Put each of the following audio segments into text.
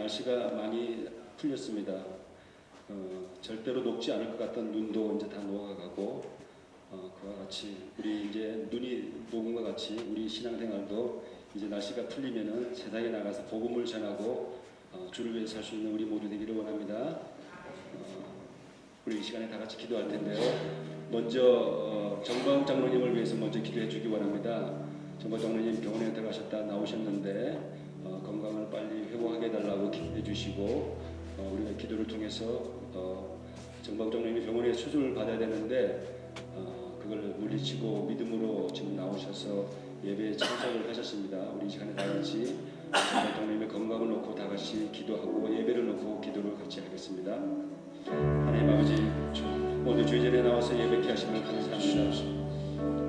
날씨가 많이 풀렸습니다. 절대로 녹지 않을 것 같던 눈도 이제 다 녹아가고, 그와 같이 우리 이제 눈이 녹은 것 같이 우리 신앙생활도 이제 날씨가 풀리면은 세상에 나가서 복음을 전하고 주를 위해 살 수 있는 우리 모두 되기를 원합니다. 우리 이 시간에 다 같이 기도할 텐데요. 먼저 정광 장로님을 위해서 먼저 기도해 주기 원합니다. 정광 장로님 병원에 들어가셨다 나오셨는데 건강을 빨리 회복하게 해달라고 기도해 주시고, 우리가 기도를 통해서 정광 장로님이 병원에 수술을 받아야 되는데 그걸 물리치고 믿음으로 지금 나오셔서 예배에 참석을 하셨습니다. 우리 이 시간에 다 같이 정광 장로님의 건강을 놓고 다 같이 기도하고 예배를 놓고 기도를 같이 하겠습니다. 하나님 아버지, 오늘 주의 전에 나와서 예배케 하심을 감사합니다.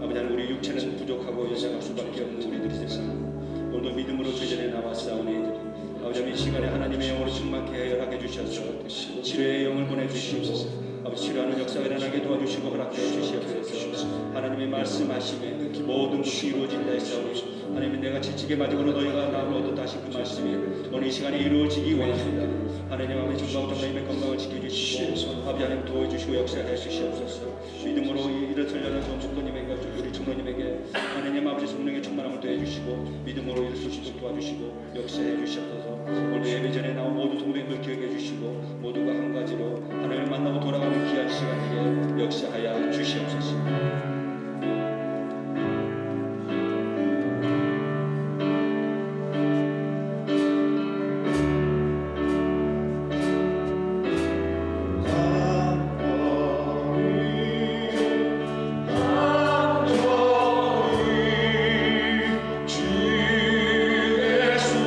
아버지 하나님, 우리 육체는 부족하고 연약할 수밖에 없는 우리들이지만 오늘도 믿음으로 주의 전에 나왔사오니 아버지 이 시간에 하나님의 영으로 충만케 허락해 주셔서 치료의 영을 보내주시고 아버지 치료하는 역사가 일어나게 도와주시고 허락해 주시옵소서. 하나님의 말씀하심에 모든 것이 이루어진다 했사오니 하나님이 내가 지치게 맞으므로 너희가 나를 얻었다 하신 그 말씀이 오늘 이 시간에 이루어지기 원합니다. 하나님 아버지 정광 장로님의 건강을 지켜주시고 아버지 하나님 도와주시고 역사해 주시옵소서. 믿음으로 일어서려는 전목도님에게 우리 장로님에게 하나님 아버지 성령의 충만함을 더해주시고 믿음으로 일어설 수 있도록 도와주시고 역사해 주시옵소서. 오늘 예배 전에 나온 모든 성도님들 기억해 주시고 모두가 한 가지로 하나님을 만나고 돌아가는 귀한 시간에게 역사하여 주시옵소서. 주 예수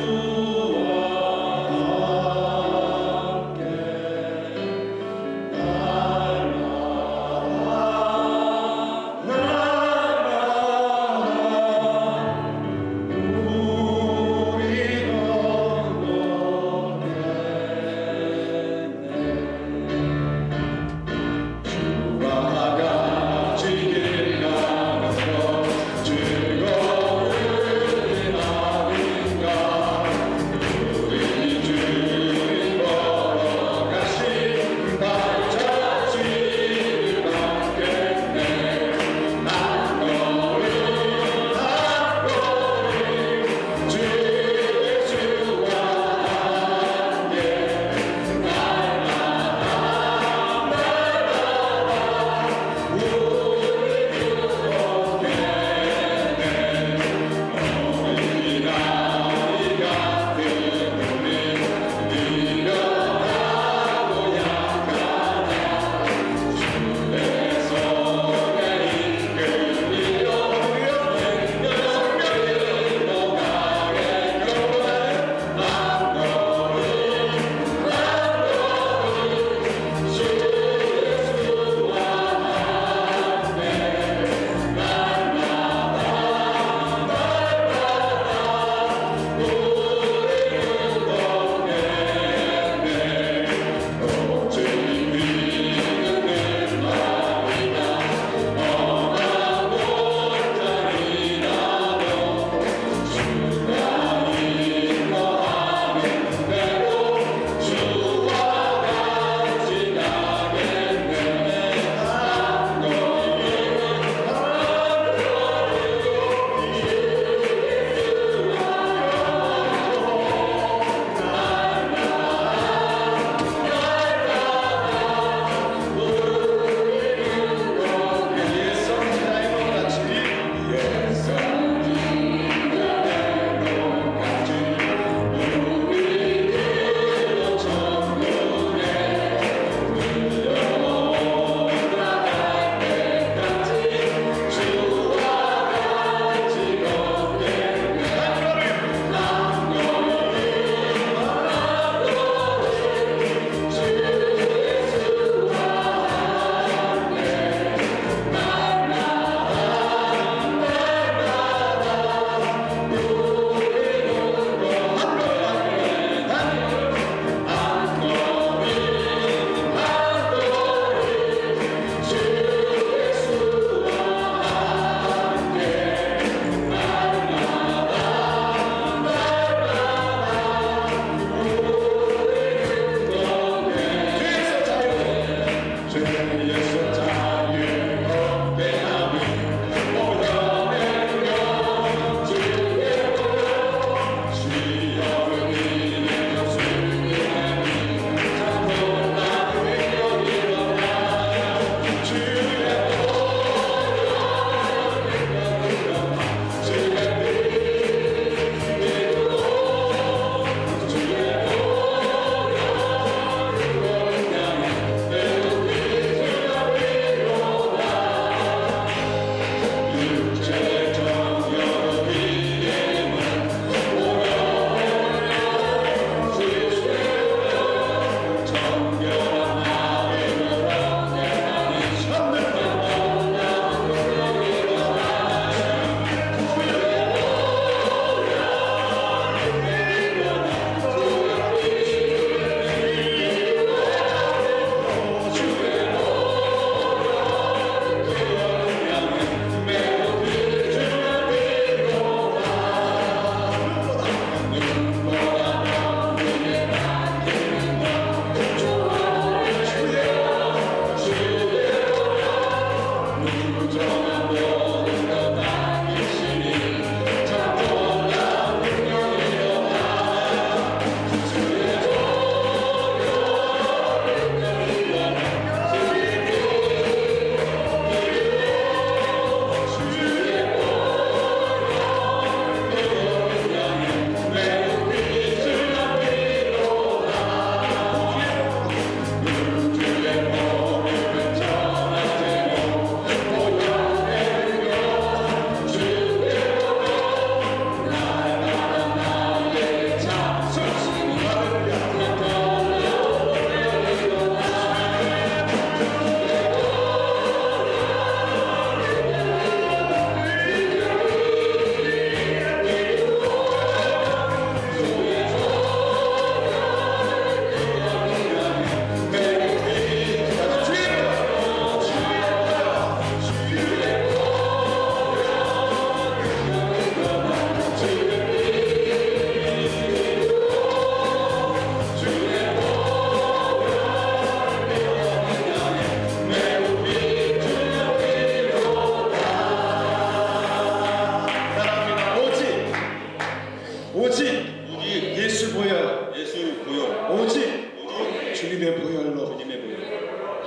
주님의 보혈로. 주님의 보혈.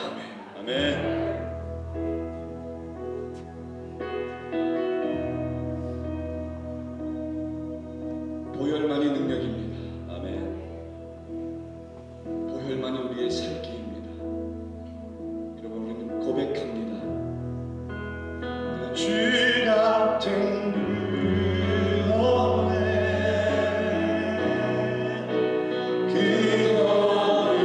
아멘. 아멘. 보혈만이 능력입니다. 아멘. 보혈만이 우리의 살 길입니다. 여러분, 우리는 고백합니다. 주 같은 구원에 그 어려운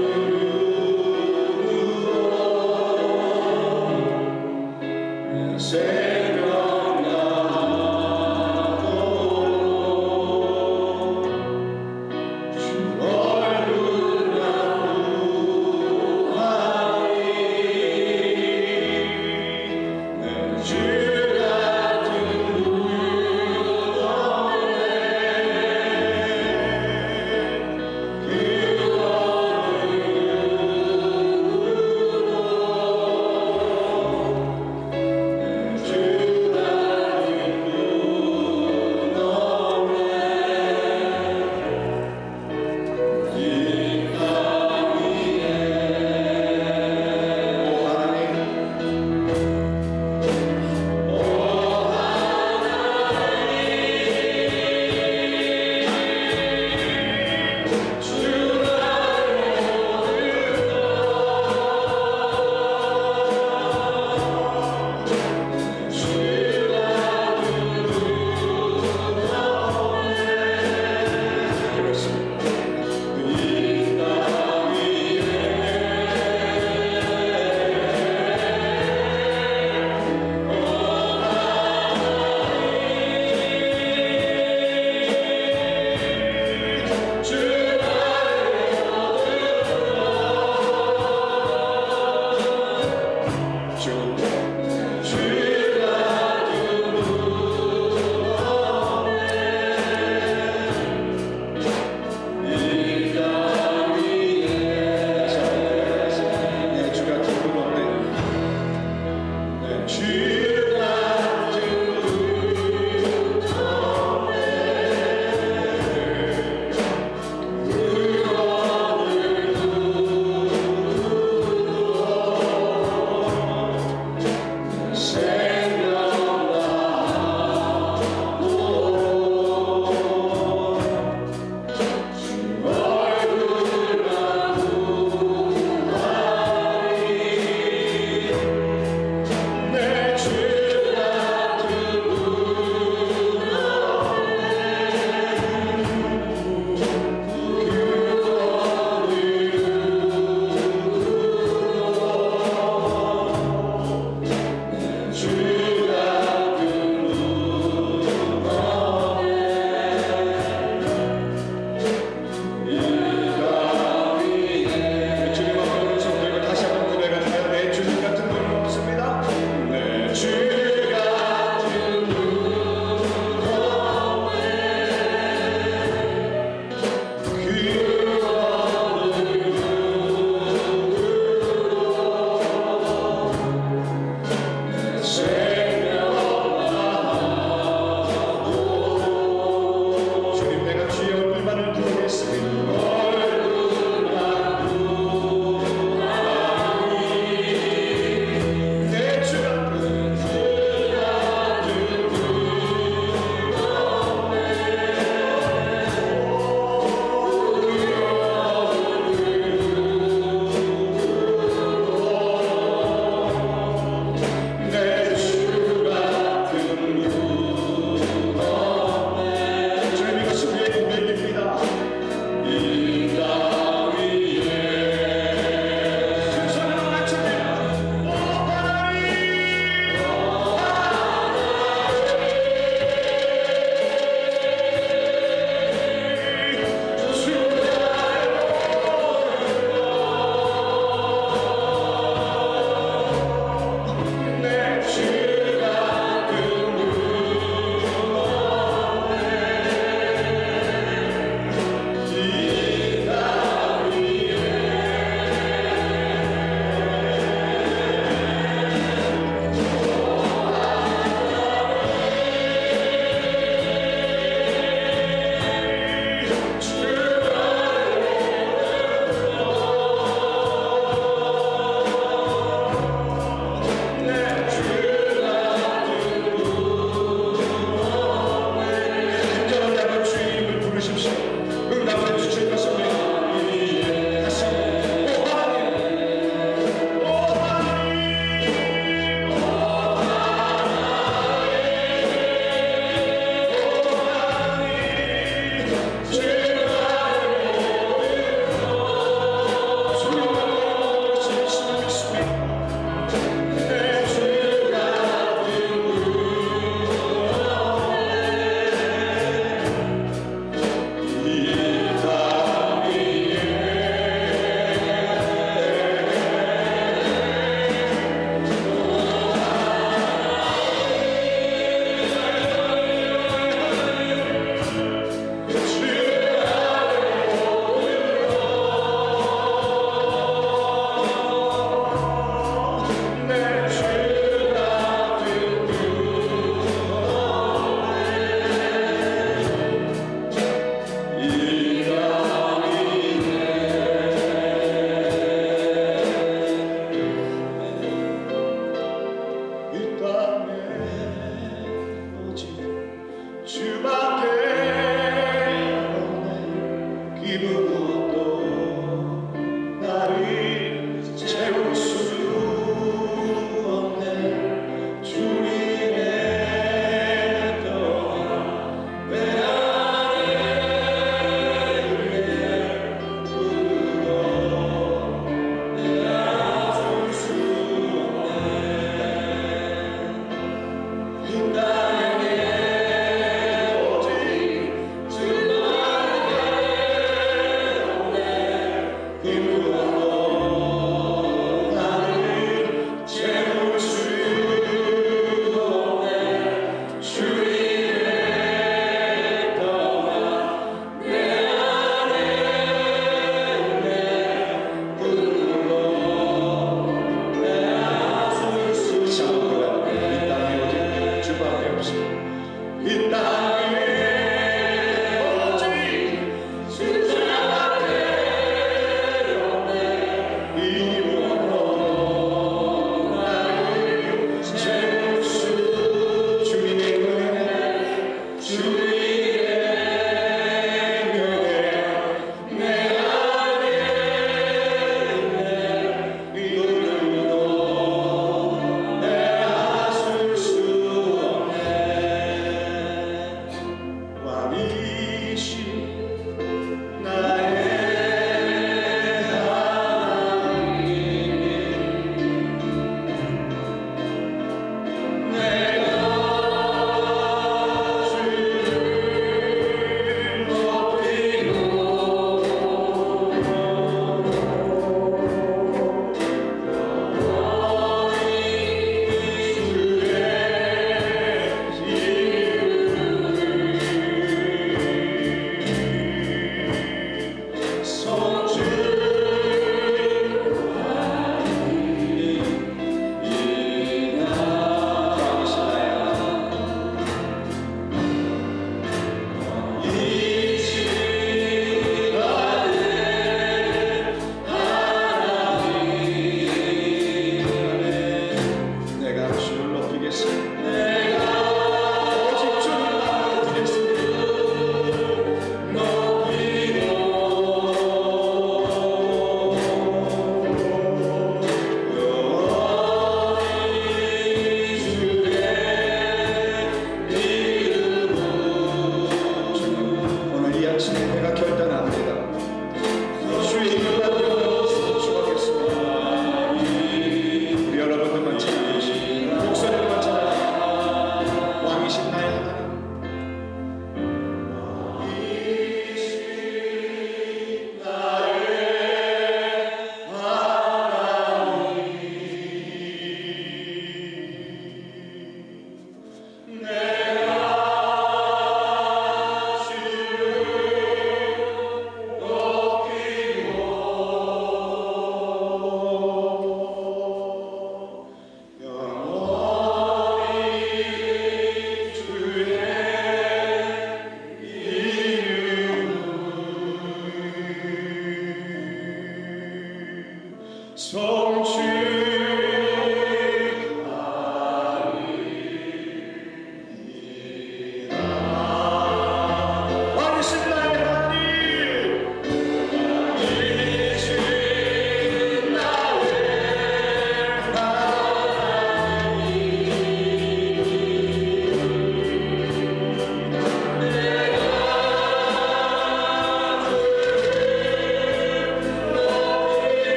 새벽 나도 주 얼굴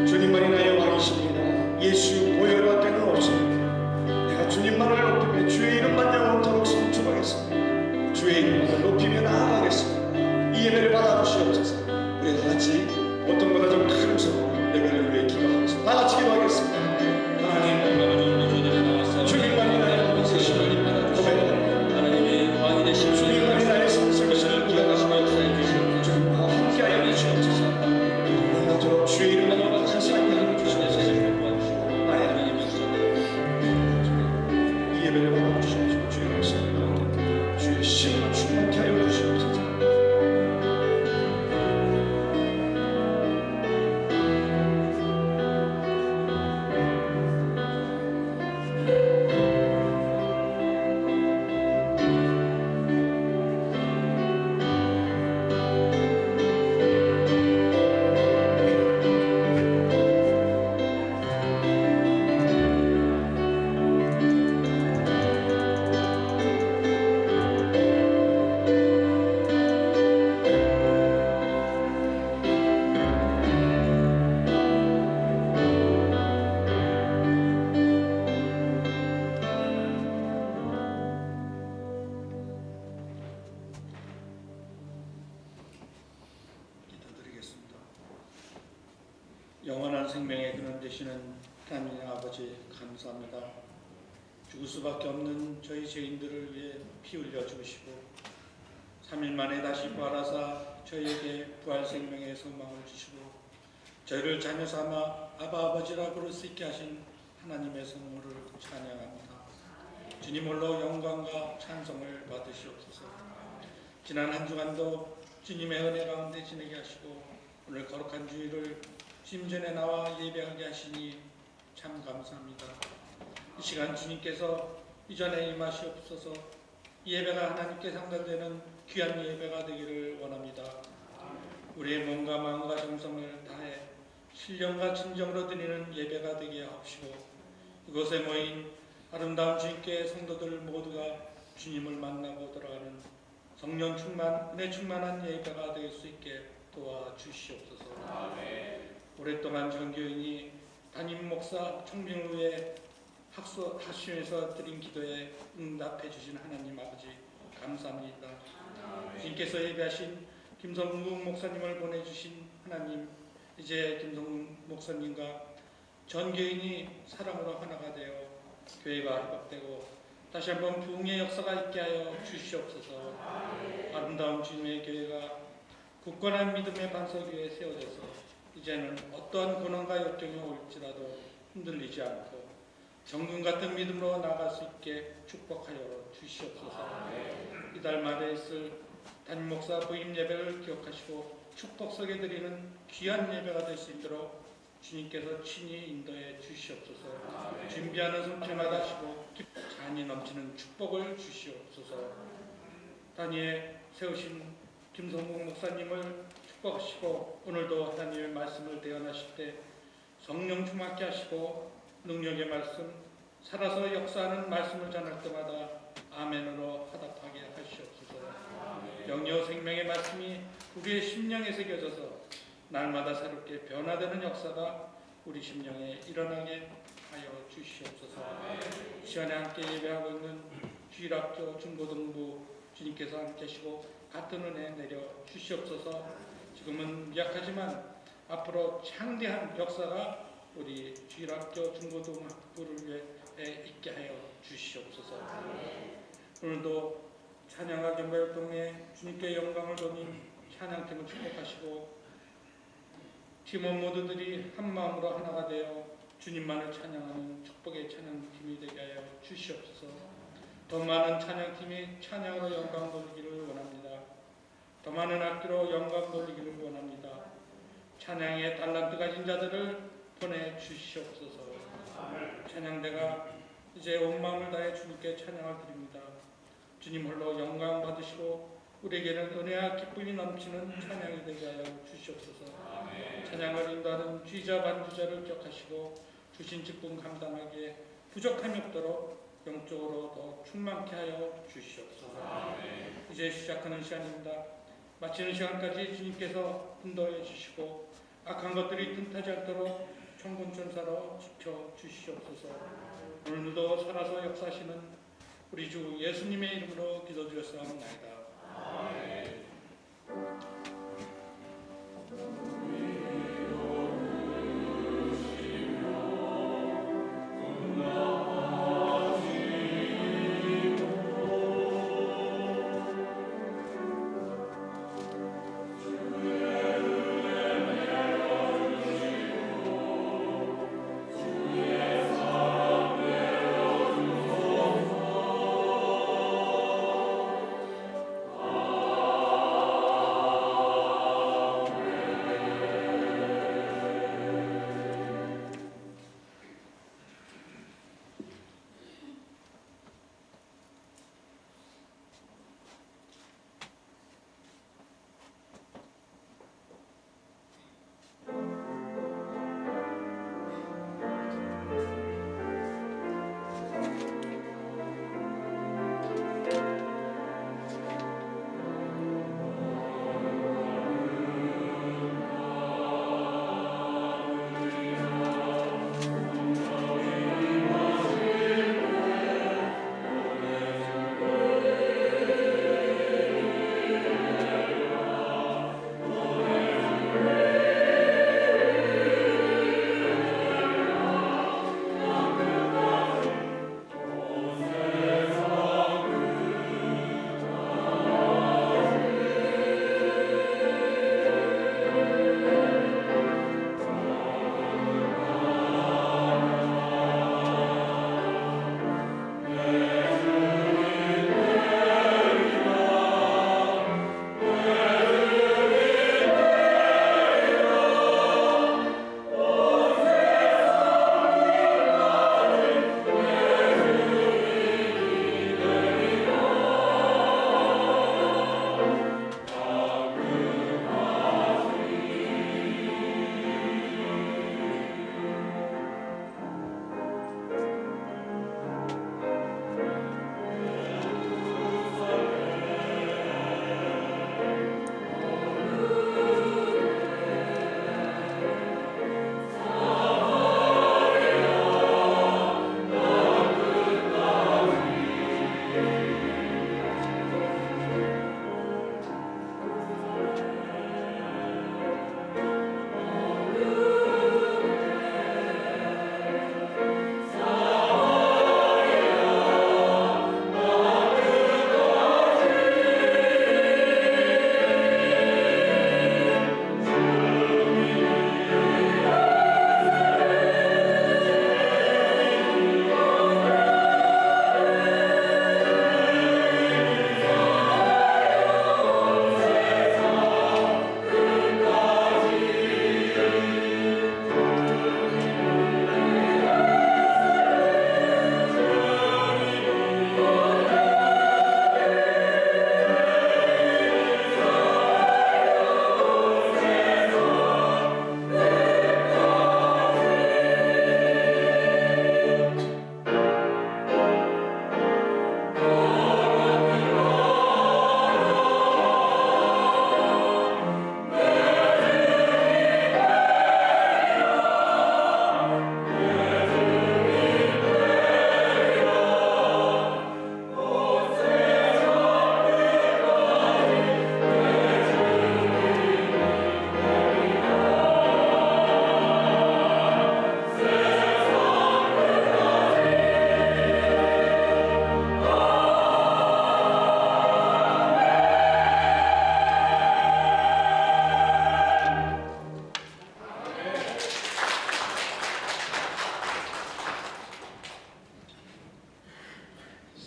주님만이 나의 왕이십니다. 예수 보혈과 때는 없습니다. 내가 주님만을 높이며 주의 이름만 영원토록颂축하겠습니다. 주의 이름을 높이며 나아가겠습니다. 이 예배를 받아주시옵소서. 우리 다 같이 어떤 보다 좀 큰 소리로 예배를 위해 기도하겠습니다. 다 같이 기도하겠습니다. 하나님, 주님만이 나의 왕이십니다. 고백합니다. 하나님의 왕이 되신 주님만이 나의 선생이시며 기억하시며 역사해 주시옵소서. 주님과 함께하여 주시옵소서. 영원토록 주의 이름만 영원하시며 하여 주시옵소서. 이 예배를 받아주시옵소서. 주의 말씀을 주의 신을 충만케 하여 주시옵소서. 기도드리겠습니다. 영원한 생명의 근원 되시는 하나님 아버지 감사합니다. 죽을 수밖에 없는 저희 죄인들을 위해 피 흘려 죽으시고 3일 만에 다시 부활하사 저희에게 부활 생명의 소망을 주시고 저희를 자녀 삼아 아바 아버지라 부를 수 있게 하신 하나님의 성물을 찬양합니다. 주님 홀로 영광과 찬송을 받으시옵소서. 지난 한 주간도 주님의 은혜 가운데 지내게 하시고 오늘 거룩한 주일을 주님 전에 나와 예배하게 하시니 참 감사합니다. 이 시간 주님께서 이전에 임하시옵소서. 이 예배가 하나님께 상달되는 귀한 예배가 되기를 원합니다. 우리의 몸과 마음과 정성을 다해 신령과 진정으로 드리는 예배가 되게 하옵시고 이곳에 모인 아름다운 주님께 성도들 모두가 주님을 만나고 돌아가는 성령 충만, 은혜 충만한 예배가 될 수 있게 도와주시옵소서. 오랫동안 전교인이 담임 목사 청빙을 위해 학수에서 드린 기도에 응답해 주신 하나님 아버지 감사합니다. 주님께서 예배하신 김성국 목사님을 보내주신 하나님, 이제 김성국 목사님과 전교인이 사랑으로 하나가 되어 교회가 회복되고 다시 한번 부흥의 역사가 있게 하여 주시옵소서. 아름다운 주님의 교회가 굳건한 믿음의 반석 위에 세워져서 이제는 어떠한 고난과 역경이 올지라도 흔들리지 않고 정금 같은 믿음으로 나아갈 수 있게 축복하여 주시옵소서. 이달 말에 있을 담임 목사 부임 예배를 기억하시고 축복석에 드리는 귀한 예배가 될 수 있도록 주님께서 친히 인도해 주시옵소서. 준비하는 손길마다 하시고 잔이 넘치는 축복을 주시옵소서. 단위에 세우신 김성국 목사님을 축복하시고 오늘도 하나님의 말씀을 대언하실 때 성령 충만케 하시고 능력의 말씀, 살아서 역사하는 말씀을 전할 때마다 아멘으로 화답하게 하시옵소서. 영여 생명의 말씀이 우리의 심령에 새겨져서 날마다 새롭게 변화되는 역사가 우리 심령에 일어나게 하여 주시옵소서. 시간에 함께 예배하고 있는 주일학교 중고등부 주님께서 함께 하시고 같은 은혜 내려 주시옵소서. 지금은 약하지만 앞으로 창대한 역사가 우리 주일학교 중고등학부를 위해 오늘도 찬양과 경배를 통해 주님께 영광을 돌린 찬양팀을 축복하시고 팀원 모두들이 한 마음으로 하나가 되어 주님만을 찬양하는 축복의 찬양팀이 되게 하여 주시옵소서. 더 많은 찬양팀이 찬양으로 영광 돌리기를 원합니다. 더 많은 악기로 영광 돌리기를 원합니다. 찬양의 달란트 가진 자들을 보내주시옵소서. 찬양대가 이제 온 마음을 다해 주님께 찬양을 드립니다. 주님 홀로 영광 받으시고 우리에게는 은혜와 기쁨이 넘치는 찬양이 되게 하여 주시옵소서. 찬양을 인도하는 주의자 반주자를 기억하시고 주신 직분 감당하기에 부족함이 없도록 영적으로 더 충만케 하여 주시옵소서. 이제 시작하는 시간입니다. 마치는 시간까지 주님께서 인도해 주시고 악한 것들이 틈타지 않도록 천군천사로 지켜 주시옵소서. 오늘도 살아서 역사하시는 우리 주 예수님의 이름으로 기도드렸사옵나이다.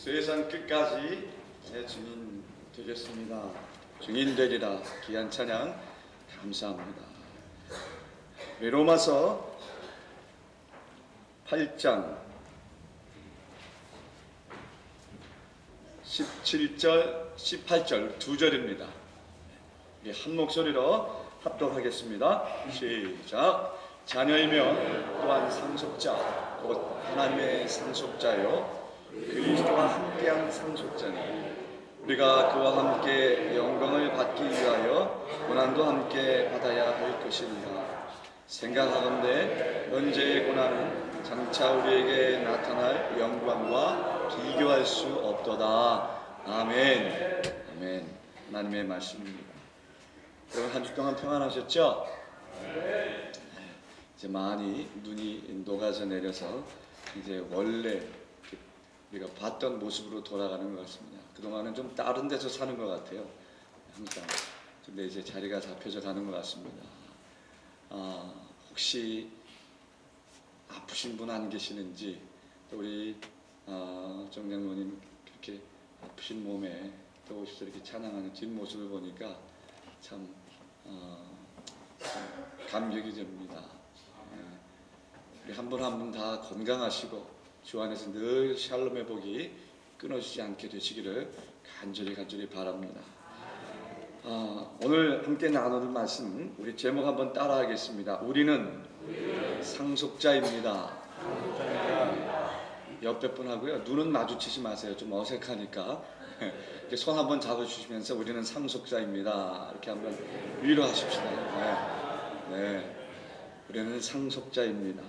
세상 끝까지 내 증인 되겠습니다. 증인 되리라. 귀한 찬양 감사합니다. 우리 로마서 8장 17절, 18절 두 절입니다. 우리 한 목소리로 합독하겠습니다. 시작. 자녀이면 또한 상속자, 곧 하나님의 상속자요 그리스도와 함께한 상속자니 우리가 그와 함께 영광을 받기 위하여 고난도 함께 받아야 할 것이니라. 생각하건대 현재의 고난은 장차 우리에게 나타날 영광과 비교할 수 없도다. 아멘. 아멘. 하나님의 말씀입니다. 여러분 한 주 동안 평안하셨죠? 이제 많이 눈이 녹아져 내려서 이제 원래 우리가 봤던 모습으로 돌아가는 것 같습니다. 그동안은 좀 다른 데서 사는 것 같아요. 항상. 근데 이제 자리가 잡혀져 가는 것 같습니다. 혹시 아프신 분 안 계시는지, 또 우리 정장로님 그렇게 아프신 몸에 또 오셔서 이렇게 찬양하는 뒷모습을 보니까 참 감격이 됩니다. 우리 한 분 한 분 다 건강하시고 주 안에서 늘 샬롬의 복이 끊어지지 않게 되시기를 간절히 바랍니다. 오늘 함께 나눌 말씀 우리 제목 한번 따라하겠습니다. 우리는 상속자입니다. 옆에 분하고요 눈은 마주치지 마세요. 좀 어색하니까 이렇게 손 한번 잡아주시면서 우리는 상속자입니다. 이렇게 한번 위로하십시다. 네. 우리는 상속자입니다.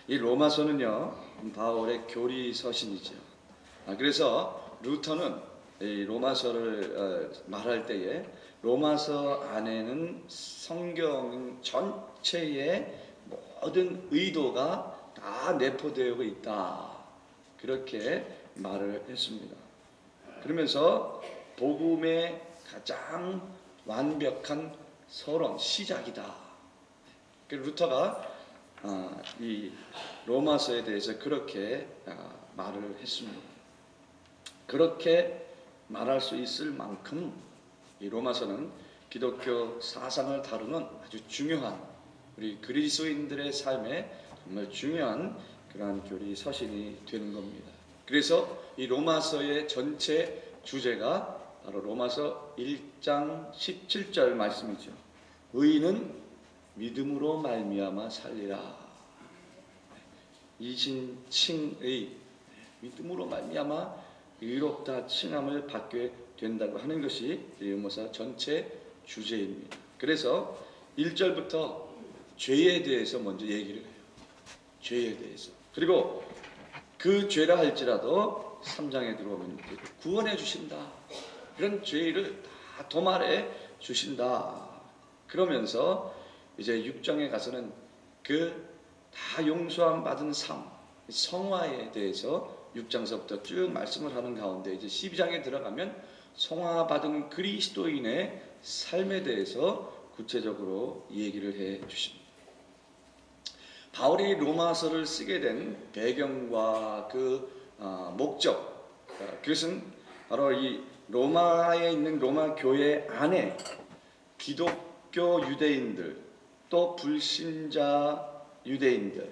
이 로마서는요 바울의 교리 서신이죠. 그래서 루터는 이 로마서를 말할 때에 로마서 안에는 성경 전체의 모든 의도가 다 내포되어 있다. 그렇게 말을 했습니다. 그러면서 복음의 가장 완벽한 서론 시작이다. 루터가 이 로마서에 대해서 그렇게 말을 했습니다. 그렇게 말할 수 있을 만큼 이 로마서는 기독교 사상을 다루는 아주 중요한 우리 그리스도인들의 삶에 정말 중요한 그러한 교리 서신이 되는 겁니다. 그래서 이 로마서의 전체 주제가 바로 로마서 1장 17절 말씀이죠. 의인은 믿음으로 말미암아 살리라. 이신칭의 믿음으로 말미암아 의롭다 칭함을 받게 된다고 하는 것이 로마서 전체 주제입니다. 그래서 1절부터 죄에 대해서 먼저 얘기를 해요. 죄에 대해서. 그리고 그 죄라 할지라도 3장에 들어오면 구원해 주신다. 그런 죄를 다 도말해 주신다. 그러면서 이제 6장에 가서는 그 다 용서함 받은 삶, 성화에 대해서 6장서부터 쭉 말씀을 하는 가운데 이제 12장에 들어가면 성화받은 그리스도인의 삶에 대해서 구체적으로 얘기를 해 주십니다. 바울이 로마서를 쓰게 된 배경과 그 목적, 그것은 바로 이 로마에 있는 로마 교회 안에 기독교 유대인들 또 불신자 유대인들,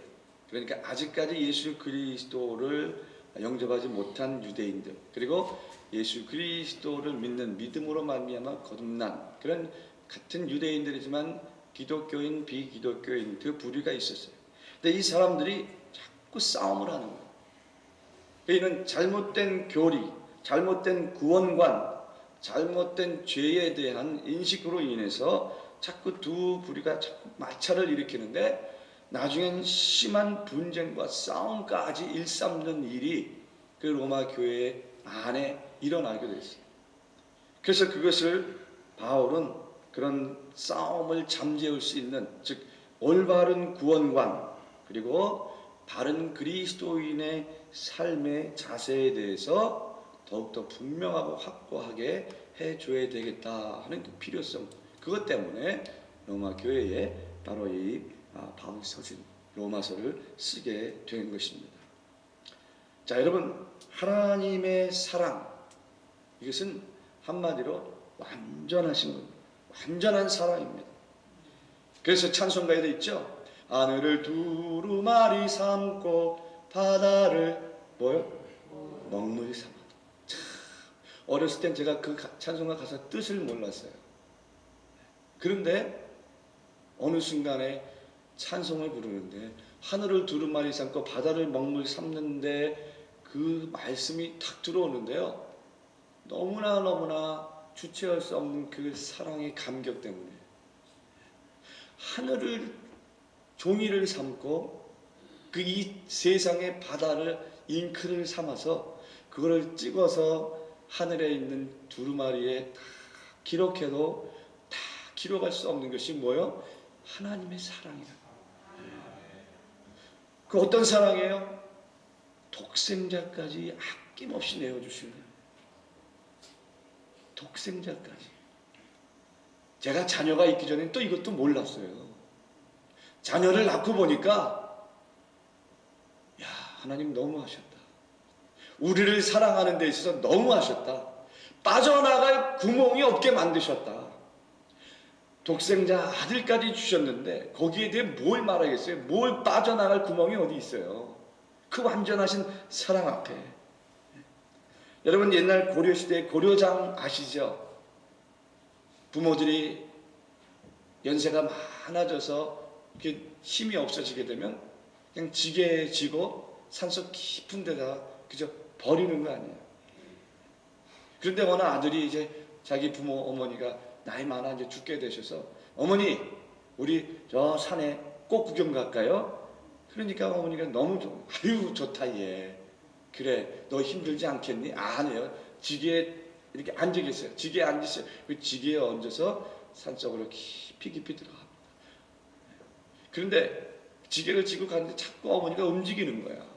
그러니까 아직까지 예수 그리스도를 영접하지 못한 유대인들, 그리고 예수 그리스도를 믿는 믿음으로 말미암아 거듭난 그런 같은 유대인들이지만 기독교인 비기독교인 그 부류가 있었어요. 근데 이 사람들이 자꾸 싸움을 하는 거예요. 이는 잘못된 교리, 잘못된 구원관, 잘못된 죄에 대한 인식으로 인해서 자꾸 두 부류가 자꾸 마찰을 일으키는데 나중엔 심한 분쟁과 싸움까지 일삼는 일이 그 로마 교회 안에 일어나게 됐어요. 그래서 그것을 바울은 그런 싸움을 잠재울 수 있는, 즉 올바른 구원관 그리고 바른 그리스도인의 삶의 자세에 대해서 더욱더 분명하고 확고하게 해줘야 되겠다 하는 그 필요성, 그것 때문에 로마 교회에 바로 이 바울 서신 로마서를 쓰게 된 것입니다. 자, 여러분, 하나님의 사랑, 이것은 한마디로 완전하신 겁니다. 완전한 사랑입니다. 그래서 찬송가에도 있죠. 하늘을 두루마리 삼고 바다를 뭐요? 먹물이 삼아. 참, 어렸을 땐 제가 그 찬송가 가사 뜻을 몰랐어요. 그런데 어느 순간에 찬송을 부르는데 하늘을 두루마리 삼고 바다를 먹물 삼는데 그 말씀이 탁 들어오는데요. 너무나 주체할 수 없는 그 사랑의 감격 때문에 하늘을 종이를 삼고 그 이 세상의 바다를 잉크를 삼아서 그거를 찍어서 하늘에 있는 두루마리에 다 기록해도 다 기록할 수 없는 것이 뭐요? 하나님의 사랑이다. 그 어떤 사랑이에요? 독생자까지 아낌없이 내어주시는 독생자까지. 제가 자녀가 있기 전에 또 이것도 몰랐어요. 자녀를 낳고 보니까 야, 하나님 너무하셨다. 우리를 사랑하는 데 있어서 너무하셨다. 빠져나갈 구멍이 없게 만드셨다. 독생자 아들까지 주셨는데 거기에 대해 뭘 말하겠어요? 뭘 빠져나갈 구멍이 어디 있어요? 그 완전하신 사랑 앞에. 여러분, 옛날 고려시대 고려장 아시죠? 부모들이 연세가 많아져서 이렇게 힘이 없어지게 되면 그냥 지게에 지고 산속 깊은 데다 그저 버리는 거 아니에요. 그런데 어느 아들이 이제 자기 부모 어머니가 나이 많아 이제 죽게 되셔서 어머니 우리 저 산에 꽃 구경 갈까요? 그러니까 어머니가 너무 아유 좋다 얘. 그래 너 힘들지 않겠니? 아니에요. 지게에 이렇게 앉아 계세요. 지게에 앉으세요. 그 지게에 얹어서 산속으로 깊이 들어갑니다. 그런데 지게를 지고 가는데 자꾸 어머니가 움직이는 거야.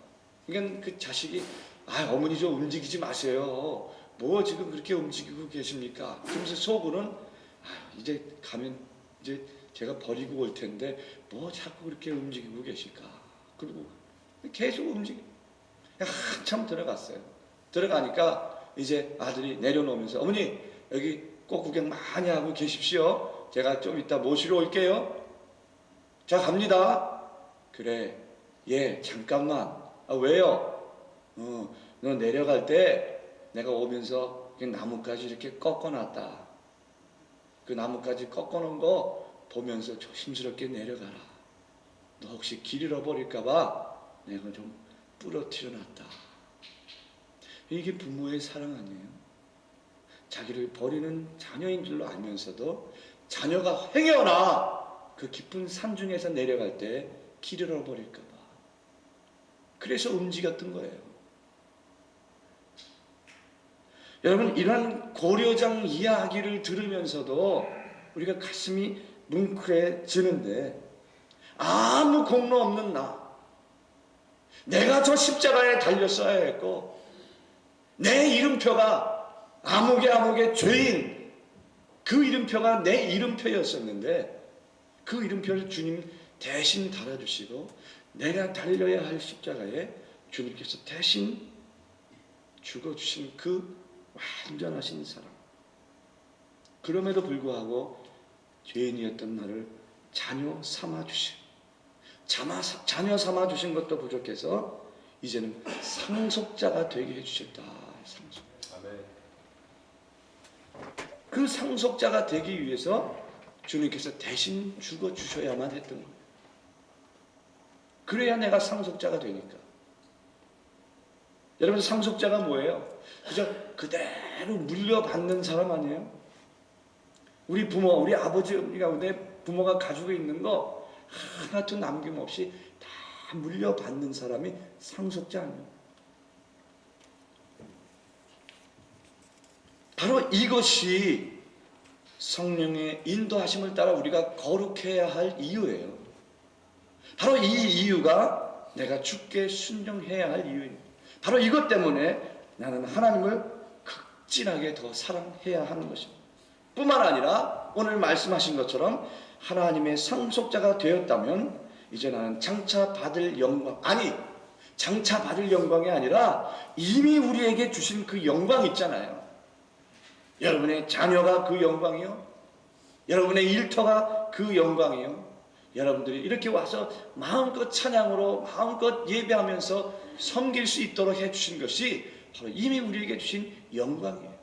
그러니까 그 자식이 아 어머니 좀 움직이지 마세요. 뭐 지금 그렇게 움직이고 계십니까? 그러면서 속으로는 아, 이제 가면 이제 제가 버리고 올 텐데 뭐 자꾸 그렇게 움직이고 계실까? 그리고 계속 움직여. 한참 들어갔어요. 들어가니까 이제 아들이 내려놓으면서 어머니 여기 꽃 구경 많이 하고 계십시오. 제가 좀 이따 모시러 올게요. 자 갑니다. 그래 예 잠깐만. 아, 왜요? 너 내려갈 때 내가 오면서 나뭇가지 이렇게 꺾어놨다. 그 나뭇가지 꺾어놓은 거 보면서 조심스럽게 내려가라. 너 혹시 길 잃어버릴까봐 내가 좀 부러뜨려 놨다. 이게 부모의 사랑 아니에요? 자기를 버리는 자녀인 줄로 알면서도 자녀가 행여나 그 깊은 산중에서 내려갈 때 길 잃어버릴까봐 그래서 움직였던 거예요. 여러분 이런 고려장 이야기를 들으면서도 우리가 가슴이 뭉클해지는데 아무 공로 없는 내가 저 십자가에 달렸어야 했고 내 이름표가 아무개 죄인 그 이름표가 내 이름표였었는데 그 이름표를 주님 대신 달아주시고 내가 달려야 할 십자가에 주님께서 대신 죽어주신 그 완전하신 사랑. 그럼에도 불구하고 죄인이었던 나를 자녀 삼아주신 자녀 삼아주신 것도 부족해서 이제는 상속자가 되게 해주셨다. 그 상속자가 되기 위해서 주님께서 대신 죽어주셔야만 했던 거예요. 그래야 내가 상속자가 되니까. 여러분 상속자가 뭐예요? 그저 그대로 물려받는 사람 아니에요? 우리 부모, 우리 아버지, 내 부모가 가지고 있는 거 하나도 남김없이 다 물려받는 사람이 상속자 아니에요? 바로 이것이 성령의 인도하심을 따라 우리가 거룩해야 할 이유예요. 바로 이 이유가 내가 주께 순종해야 할 이유입니다. 바로 이것 때문에 나는 하나님을 극진하게 더 사랑해야 하는 것입니다. 뿐만 아니라 오늘 말씀하신 것처럼 하나님의 상속자가 되었다면 이제 나는 장차 받을 영광, 아니 장차 받을 영광이 아니라 이미 우리에게 주신 그 영광 있잖아요. 여러분의 자녀가 그 영광이요, 여러분의 일터가 그 영광이요, 여러분들이 이렇게 와서 마음껏 찬양으로 마음껏 예배하면서 섬길 수 있도록 해주신 것이 바로 이미 우리에게 주신 영광이에요.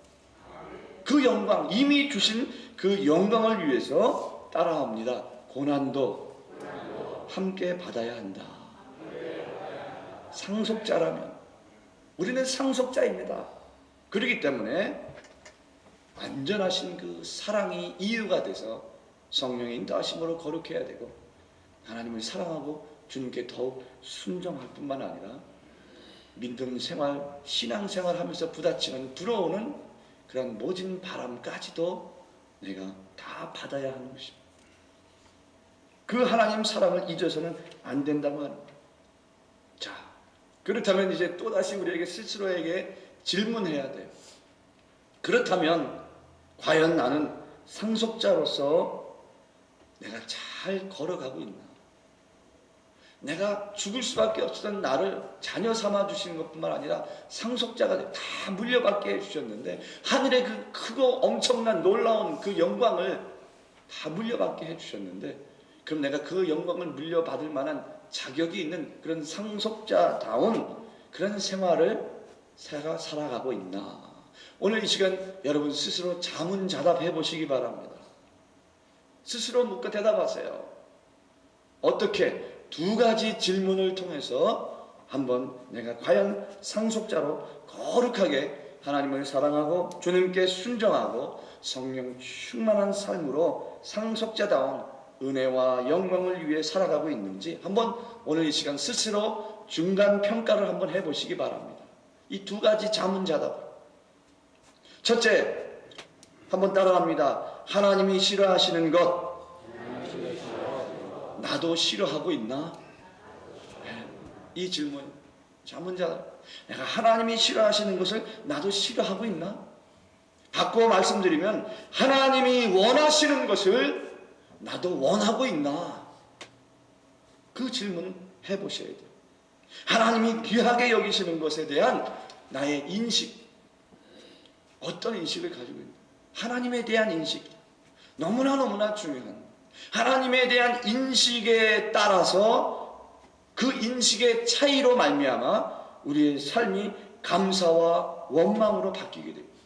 그 영광, 이미 주신 그 영광을 위해서 따라합니다. 고난도 함께 받아야 한다. 상속자라면 우리는 상속자입니다. 그렇기 때문에 완전하신 그 사랑이 이유가 돼서 성령의 인도하심으로 거룩해야 되고, 하나님을 사랑하고 주님께 더욱 순종할 뿐만 아니라 믿음 생활, 신앙 생활 하면서 부딪히는 들어오는 그런 모진 바람까지도 내가 다 받아야 하는 것입니다. 그 하나님 사랑을 잊어서는 안 된다고 하는 거예요. 자, 그렇다면 이제 또다시 우리에게 스스로에게 질문해야 돼요. 그렇다면 과연 나는 상속자로서 내가 잘 걸어가고 있나? 내가 죽을 수밖에 없었던 나를 자녀 삼아 주시는 것뿐만 아니라 상속자가 다 물려받게 해주셨는데, 하늘의 그 크고 엄청난 놀라운 그 영광을 다 물려받게 해주셨는데, 그럼 내가 그 영광을 물려받을 만한 자격이 있는 그런 상속자다운 그런 생활을 살아가고 있나? 오늘 이 시간 여러분 스스로 자문자답해 보시기 바랍니다. 스스로 묻고 대답하세요. 어떻게? 두 가지 질문을 통해서 한번 내가 과연 상속자로 거룩하게 하나님을 사랑하고 주님께 순종하고 성령 충만한 삶으로 상속자다운 은혜와 영광을 위해 살아가고 있는지 한번 오늘 이 시간 스스로 중간 평가를 한번 해보시기 바랍니다. 이 두 가지 자문자답. 첫째, 한번 따라합니다. 하나님이 싫어하시는 것 나도 싫어하고 있나? 이 질문, 자문자답. 내가 하나님이 싫어하시는 것을 나도 싫어하고 있나? 바꿔 말씀드리면 하나님이 원하시는 것을 나도 원하고 있나? 그 질문 해보셔야 돼요. 하나님이 귀하게 여기시는 것에 대한 나의 인식, 어떤 인식을 가지고 있나? 하나님에 대한 인식, 너무나 중요한 하나님에 대한 인식에 따라서 그 인식의 차이로 말미암아 우리의 삶이 감사와 원망으로 바뀌게 됩니다.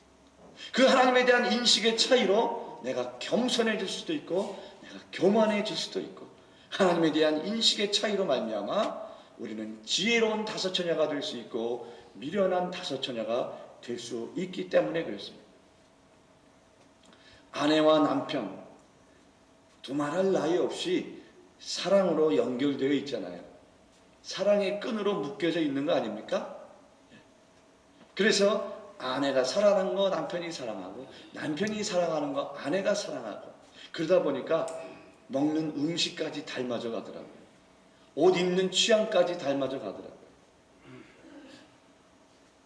그 하나님에 대한 인식의 차이로 내가 겸손해질 수도 있고 내가 교만해질 수도 있고, 하나님에 대한 인식의 차이로 말미암아 우리는 지혜로운 다섯처녀가 될 수 있고 미련한 다섯처녀가 될 수 있기 때문에 그렇습니다. 아내와 남편 두말할 나위 없이 사랑으로 연결되어 있잖아요. 사랑의 끈으로 묶여져 있는 거 아닙니까? 그래서 아내가 사랑하는 거 남편이 사랑하고, 남편이 사랑하는 거 아내가 사랑하고, 그러다 보니까 먹는 음식까지 닮아져 가더라고요. 옷 입는 취향까지 닮아져 가더라고요.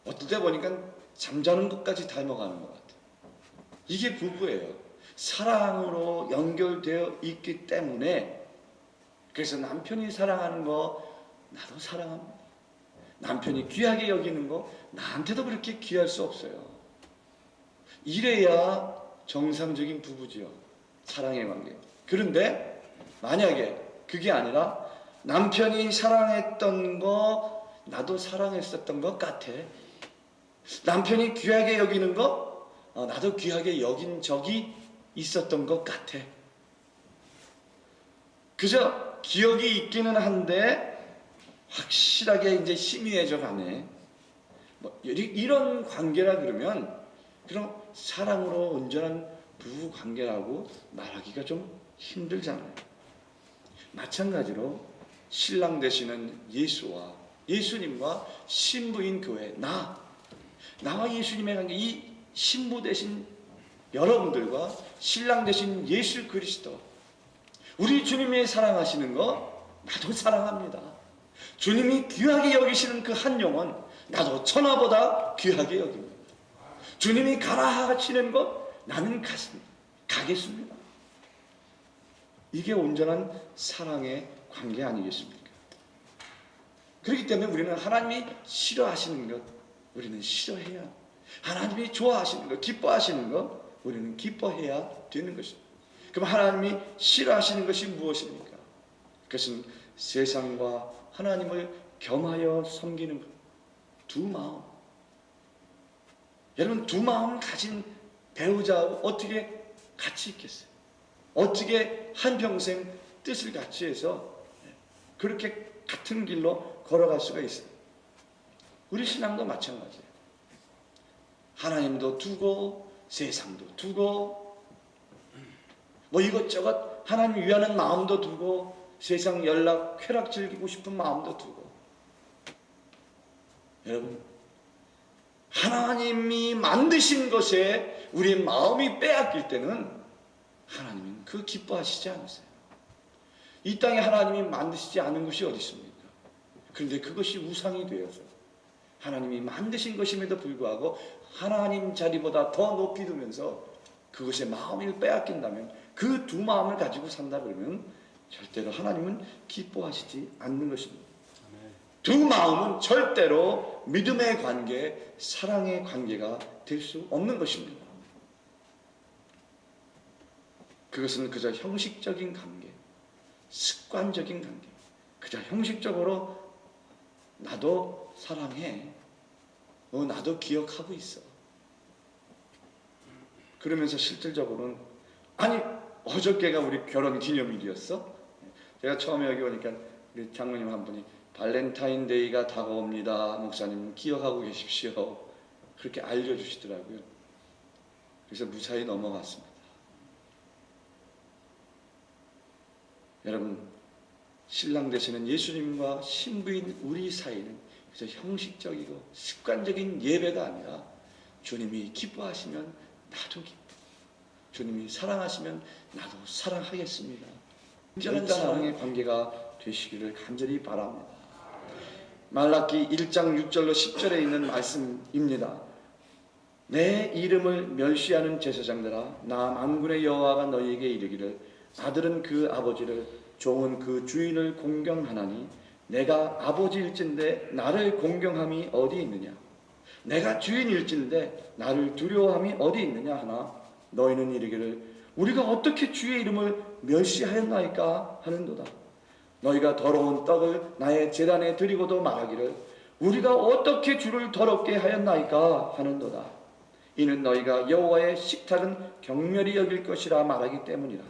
어떨 때 보니까 잠자는 것까지 닮아가는 것 같아요. 이게 부부예요. 사랑으로 연결되어 있기 때문에, 그래서 남편이 사랑하는 거 나도 사랑합니다. 남편이 귀하게 여기는 거 나한테도 그렇게 귀할 수 없어요. 이래야 정상적인 부부지요. 사랑의 관계. 그런데 만약에 그게 아니라 남편이 사랑했던 거 나도 사랑했었던 것 같아. 남편이 귀하게 여기는 거 나도 귀하게 여긴 적이 있었던 것 같아. 그저 기억이 있기는 한데 확실하게 이제 희미해져 가네. 이런 관계라 그러면 그럼 사랑으로 온전한 부부 관계라고 말하기가 좀 힘들잖아요. 마찬가지로 신랑 되시는 예수와 예수님과 신부인 교회, 나와 예수님의 관계, 이 신부 되신 여러분들과 신랑 되신 예수 그리스도, 우리 주님이 사랑하시는 거 나도 사랑합니다. 주님이 귀하게 여기시는 그 한 영혼 나도 천하보다 귀하게 여깁니다. 주님이 가라 하시는 것 나는 가겠습니다. 이게 온전한 사랑의 관계 아니겠습니까? 그렇기 때문에 우리는 하나님이 싫어하시는 것 우리는 싫어해야, 하나님이 좋아하시는 것, 기뻐하시는 것 우리는 기뻐해야 되는 것입니다. 그럼 하나님이 싫어하시는 것이 무엇입니까? 그것은 세상과 하나님을 겸하여 섬기는 것. 두 마음. 여러분, 두 마음 가진 배우자하고 어떻게 같이 있겠어요? 어떻게 한평생 뜻을 같이 해서 그렇게 같은 길로 걸어갈 수가 있어요? 우리 신앙도 마찬가지예요. 하나님도 두고 세상도 두고 뭐 이것저것 하나님 위하는 마음도 두고 세상 연락 쾌락 즐기고 싶은 마음도 두고, 여러분, 하나님이 만드신 것에 우리 마음이 빼앗길 때는 하나님은 그 기뻐하시지 않으세요. 이 땅에 하나님이 만드시지 않은 것이 어디 있습니까? 그런데 그것이 우상이 되어서 하나님이 만드신 것임에도 불구하고 하나님 자리보다 더 높이 두면서 그것에 마음을 빼앗긴다면, 그 두 마음을 가지고 산다 그러면 절대로 하나님은 기뻐하시지 않는 것입니다. 두 마음은 절대로 믿음의 관계, 사랑의 관계가 될 수 없는 것입니다. 그것은 그저 형식적인 관계, 습관적인 관계, 그저 형식적으로 나도 사랑해, 나도 기억하고 있어, 그러면서 실질적으로는, 아니 어저께가 우리 결혼 기념일이었어? 제가 처음에 여기 오니까 우리 장로님 한 분이 발렌타인데이가 다가옵니다, 목사님 기억하고 계십시오, 그렇게 알려주시더라고요. 그래서 무사히 넘어갔습니다. 여러분, 신랑 되시는 예수님과 신부인 우리 사이는 그저 형식적이고 습관적인 예배가 아니라 주님이 기뻐하시면 나도 기뻐, 주님이 사랑하시면 나도 사랑하겠습니다. 온전한 사랑의 관계가 되시기를 간절히 바랍니다. 말라기 1장 6절로 10절에 있는 말씀입니다. 내 이름을 멸시하는 제사장들아, 나 만군의 여호와가 너희에게 이르기를, 아들은 그 아버지를, 종은 그 주인을 공경하나니 내가 아버지일진데 나를 공경함이 어디 있느냐? 내가 주인일진데 나를 두려워함이 어디 있느냐 하나, 너희는 이르기를 우리가 어떻게 주의 이름을 멸시하였나이까 하는도다. 너희가 더러운 떡을 나의 제단에 드리고도 말하기를 우리가 어떻게 주를 더럽게 하였나이까 하는도다. 이는 너희가 여호와의 식탁은 경멸히 여길 것이라 말하기 때문이라.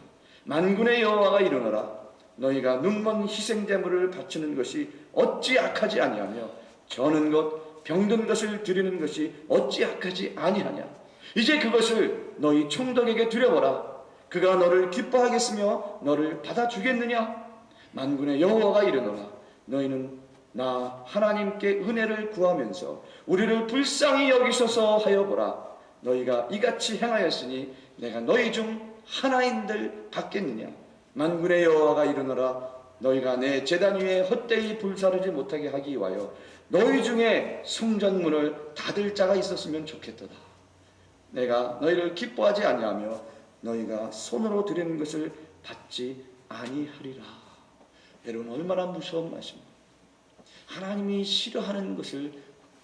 만군의 여호와가 이르노라, 너희가 눈먼 희생제물을 바치는 것이 어찌 악하지 아니하며 저는 것 병든 것을 드리는 것이 어찌 악하지 아니하냐. 이제 그것을 너희 총독에게 드려보라. 그가 너를 기뻐하겠으며 너를 받아주겠느냐. 만군의 여호와가 이르노라, 너희는 나 하나님께 은혜를 구하면서 우리를 불쌍히 여기소서 하여 보라. 너희가 이같이 행하였으니 내가 너희 중 하나인들 받겠느냐. 만군의 여호와가 이르노라, 너희가 내 제단 위에 헛되이 불사르지 못하게 하기 위하여 너희 중에 성전문을 닫을 자가 있었으면 좋겠도다. 내가 너희를 기뻐하지 아니하며 너희가 손으로 드리는 것을 받지 아니하리라. 여러분, 얼마나 무서운 말씀입니다. 하나님이 싫어하는 것을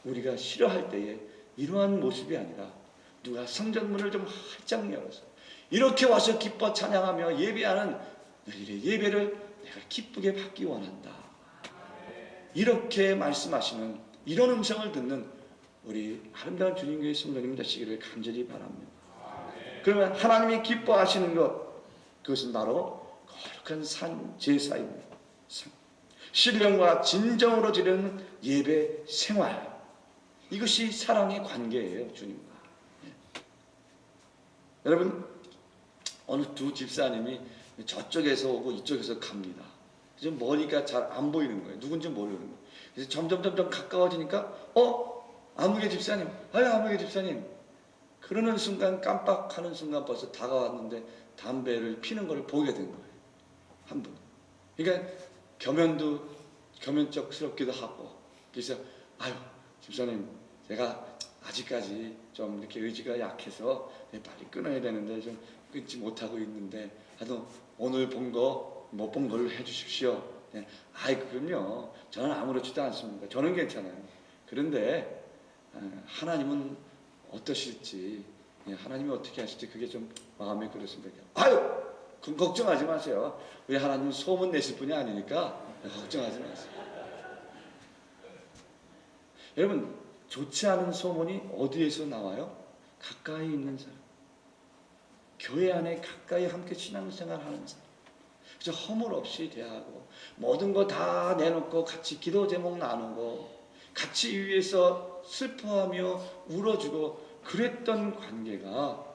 우리가 싫어할 때에 이러한 모습이 아니라 누가 성전문을 좀 활짝 열어서 이렇게 와서 기뻐 찬양하며 예배하는 너희의 예배를 내가 기쁘게 받기 원한다, 이렇게 말씀하시는 이런 음성을 듣는 우리 아름다운 주님교회 성도님 되시기를 간절히 바랍니다. 그러면 하나님이 기뻐하시는 것, 그것은 바로 거룩한 산 제사입니다. 신령과 진정으로 드리는 예배 생활, 이것이 사랑의 관계예요, 주님과. 여러분, 어느 두 집사님이 저쪽에서 오고 이쪽에서 갑니다. 좀 머리가 잘 안 보이는 거예요. 누군지 모르는 거예요. 그래서 점점 가까워지니까 아무개 집사님, 아무개 집사님, 그러는 순간, 깜빡하는 순간 벌써 다가왔는데 담배를 피는 걸 보게 된 거예요, 한 분. 그러니까 겸연쩍스럽기도 하고, 그래서 집사님, 제가 아직까지 좀 이렇게 의지가 약해서 빨리 끊어야 되는데 좀 끊지 못하고 있는데, 하여튼 오늘 본 거 못 본 걸로 해주십시오. 네. 아이 그럼요. 저는 아무렇지도 않습니다. 저는 괜찮아요. 그런데 하나님은 어떠실지, 하나님이 어떻게 하실지 그게 좀 마음에 그렇습니다. 아유, 그럼 걱정하지 마세요. 우리 하나님 소문 내실 분이 아니니까 걱정하지 마세요. 여러분, 좋지 않은 소문이 어디에서 나와요? 가까이 있는 사람, 교회 안에 가까이 함께 신앙생활 하는 사람, 그저 허물 없이 대하고 모든 거 다 내놓고 같이 기도 제목 나누고 같이 위해서 슬퍼하며 울어주고 그랬던 관계가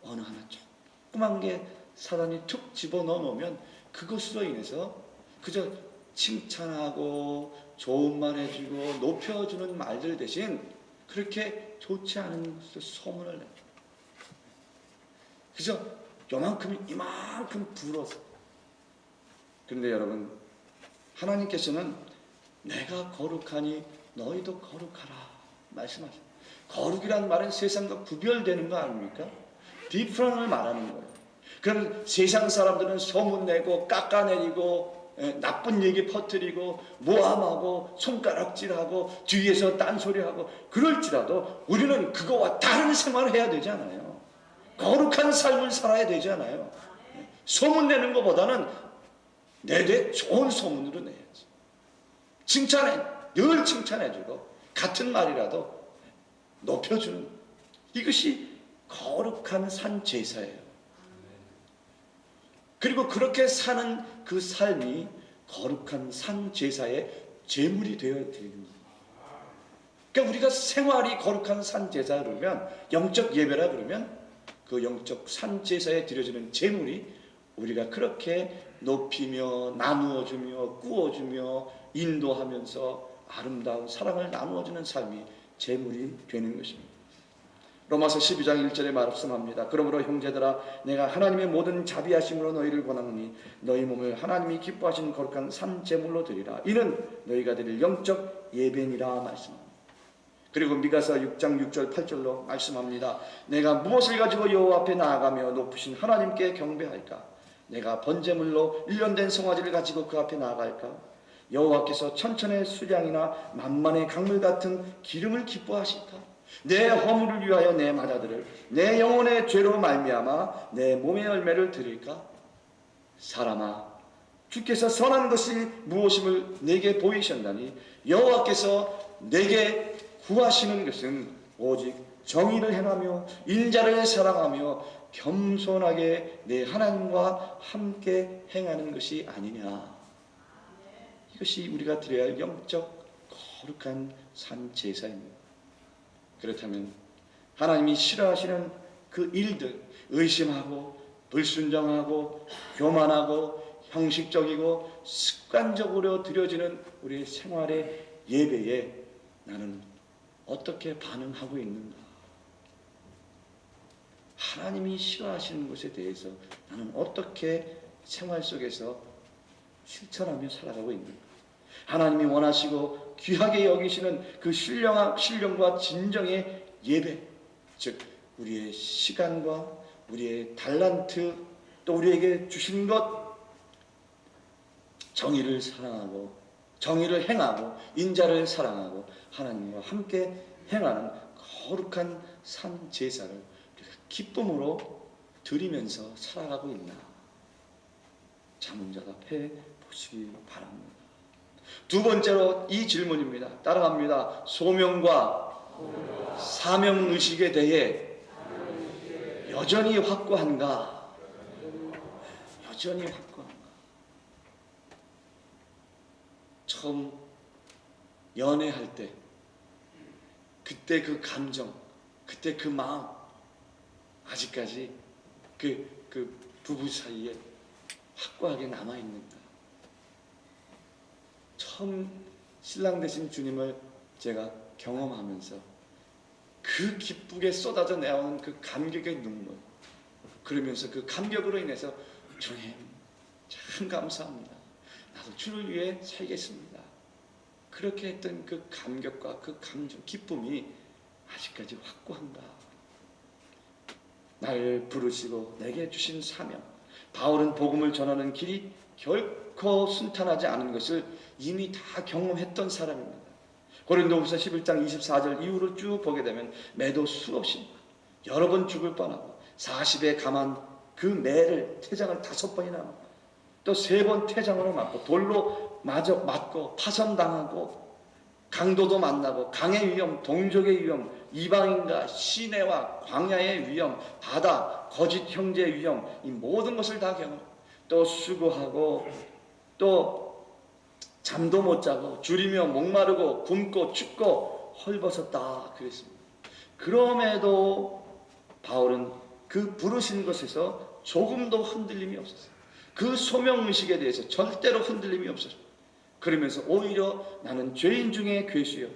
어느 하나 조그만 게 사단이 툭 집어넣어 놓으면 그것으로 인해서 그저 칭찬하고 좋은 말 해주고 높여주는 말들 대신 그렇게 좋지 않은 것을 소문을 내요. 그저 요만큼 이만큼 불어서. 그런데 여러분, 하나님께서는 내가 거룩하니 너희도 거룩하라 말씀하세요. 거룩이란 말은 세상과 구별되는 거 아닙니까? 디프런을 말하는 거예요. 그럼 세상 사람들은 소문내고 깎아내리고 나쁜 얘기 퍼뜨리고 모함하고 손가락질하고 뒤에서 딴소리하고 그럴지라도 우리는 그거와 다른 생활을 해야 되잖아요. 거룩한 삶을 살아야 되잖아요. 소문내는 것보다는 내대 좋은 소문으로 내야지. 늘 칭찬해주고 같은 말이라도 높여주는, 이것이 거룩한 산 제사예요. 그리고 그렇게 사는 그 삶이 거룩한 산 제사의 제물이 되어야 됩니다. 그러니까 우리가 생활이 거룩한 산 제사 그러면, 영적 예배라 그러면 그 영적 산 제사에 드려지는 제물이 우리가 그렇게 높이며 나누어주며 구워주며 인도하면서 아름다운 사랑을 나누어주는 삶이 제물이 되는 것입니다. 로마서 12장 1절에 말씀합니다. 그러므로 형제들아, 내가 하나님의 모든 자비하심으로 너희를 권하노니 너희 몸을 하나님이 기뻐하시는 거룩한 산 제물로 드리라. 이는 너희가 드릴 영적 예배니라 말씀합니다. 그리고 미가서 6장 6절 8절로 말씀합니다. 내가 무엇을 가지고 여호와 앞에 나아가며 높으신 하나님께 경배할까? 내가 번제물로 1년 된 송아지를 가지고 그 앞에 나아갈까? 여호와께서 천천의 수량이나 만만의 강물 같은 기름을 기뻐하실까? 내 허물을 위하여 내 마다들을, 내 영혼의 죄로 말미암아 내 몸의 열매를 드릴까? 사람아, 주께서 선한 것이 무엇임을 내게 보이셨나니 여호와께서 내게 구하시는 것은 오직 정의를 행하며 인자를 사랑하며 겸손하게 내 하나님과 함께 행하는 것이 아니냐. 이것이 우리가 드려야 할 영적 거룩한 산 제사입니다. 그렇다면 하나님이 싫어하시는 그 일들, 의심하고 불순종하고 교만하고 형식적이고 습관적으로 드려지는 우리의 생활의 예배에 나는 어떻게 반응하고 있는가? 하나님이 싫어하시는 것에 대해서 나는 어떻게 생활 속에서 실천하며 살아가고 있는가? 하나님이 원하시고 귀하게 여기시는 그 신령과 진정의 예배, 즉 우리의 시간과 우리의 달란트, 또 우리에게 주신 것, 정의를 사랑하고 정의를 행하고 인자를 사랑하고 하나님과 함께 행하는 거룩한 산 제사를 우리가 기쁨으로 드리면서 살아가고 있나? 자문자답해 보시기 바랍니다. 두 번째로 이 질문입니다. 따라갑니다. 소명과 사명의식에 대해 여전히 확고한가? 여전히 확고한가? 처음 연애할 때 그때 그 감정, 그때 그 마음 아직까지 그 부부 사이에 확고하게 남아있는가? 처음 신랑 되신 주님을 제가 경험하면서 그 기쁘게 쏟아져 나오는 그 감격의 눈물, 그러면서 그 감격으로 인해서 주님 참 감사합니다. 나도 주를 위해 살겠습니다. 그렇게 했던 그 감격과 그 감정, 기쁨이 아직까지 확고한가? 날 부르시고 내게 주신 사명, 바울은 복음을 전하는 길이 결코 결코 순탄하지 않은 것을 이미 다 경험했던 사람입니다. 고린도후서 11장 24절 이후로 쭉 보게 되면 매도 수없이 여러 번 죽을 뻔하고 40에 감한 그 매를 태장을 5번이나 맞고 또 3번 태장으로 맞고 돌로 마저 맞고 파선당하고 강도도 만나고 강의 위험, 동족의 위험, 이방인과 시내와 광야의 위험, 바다, 거짓 형제의 위험, 이 모든 것을 다 경험하고 또 수고하고 또 잠도 못 자고 줄이며 목마르고 굶고 춥고 헐벗었다 그랬습니다. 그럼에도 바울은 그 부르신 것에서 조금도 흔들림이 없었어요. 그 소명의식에 대해서 절대로 흔들림이 없었어요. 그러면서 오히려 나는 죄인 중에 괴수요,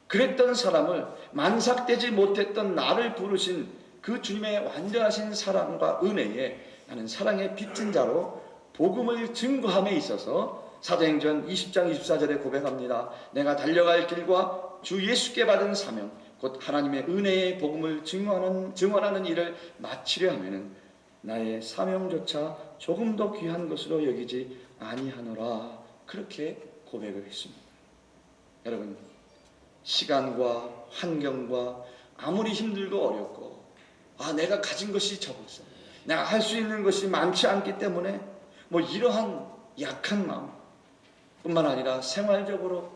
그랬던 사람을 만삭되지 못했던 나를 부르신 그 주님의 완전하신 사랑과 은혜에 나는 사랑의 빚진 자로 복음을 증거함에 있어서 사도행전 20장 24절에 고백합니다. 내가 달려갈 길과 주 예수께 받은 사명 곧 하나님의 은혜의 복음을 증언하는 일을 마치려 하면은 나의 사명조차 조금도 귀한 것으로 여기지 아니하노라. 그렇게 고백을 했습니다. 여러분, 시간과 환경과 아무리 힘들고 어렵고 내가 가진 것이 적었어, 내가 할 수 있는 것이 많지 않기 때문에 뭐 이러한 약한 마음 뿐만 아니라 생활적으로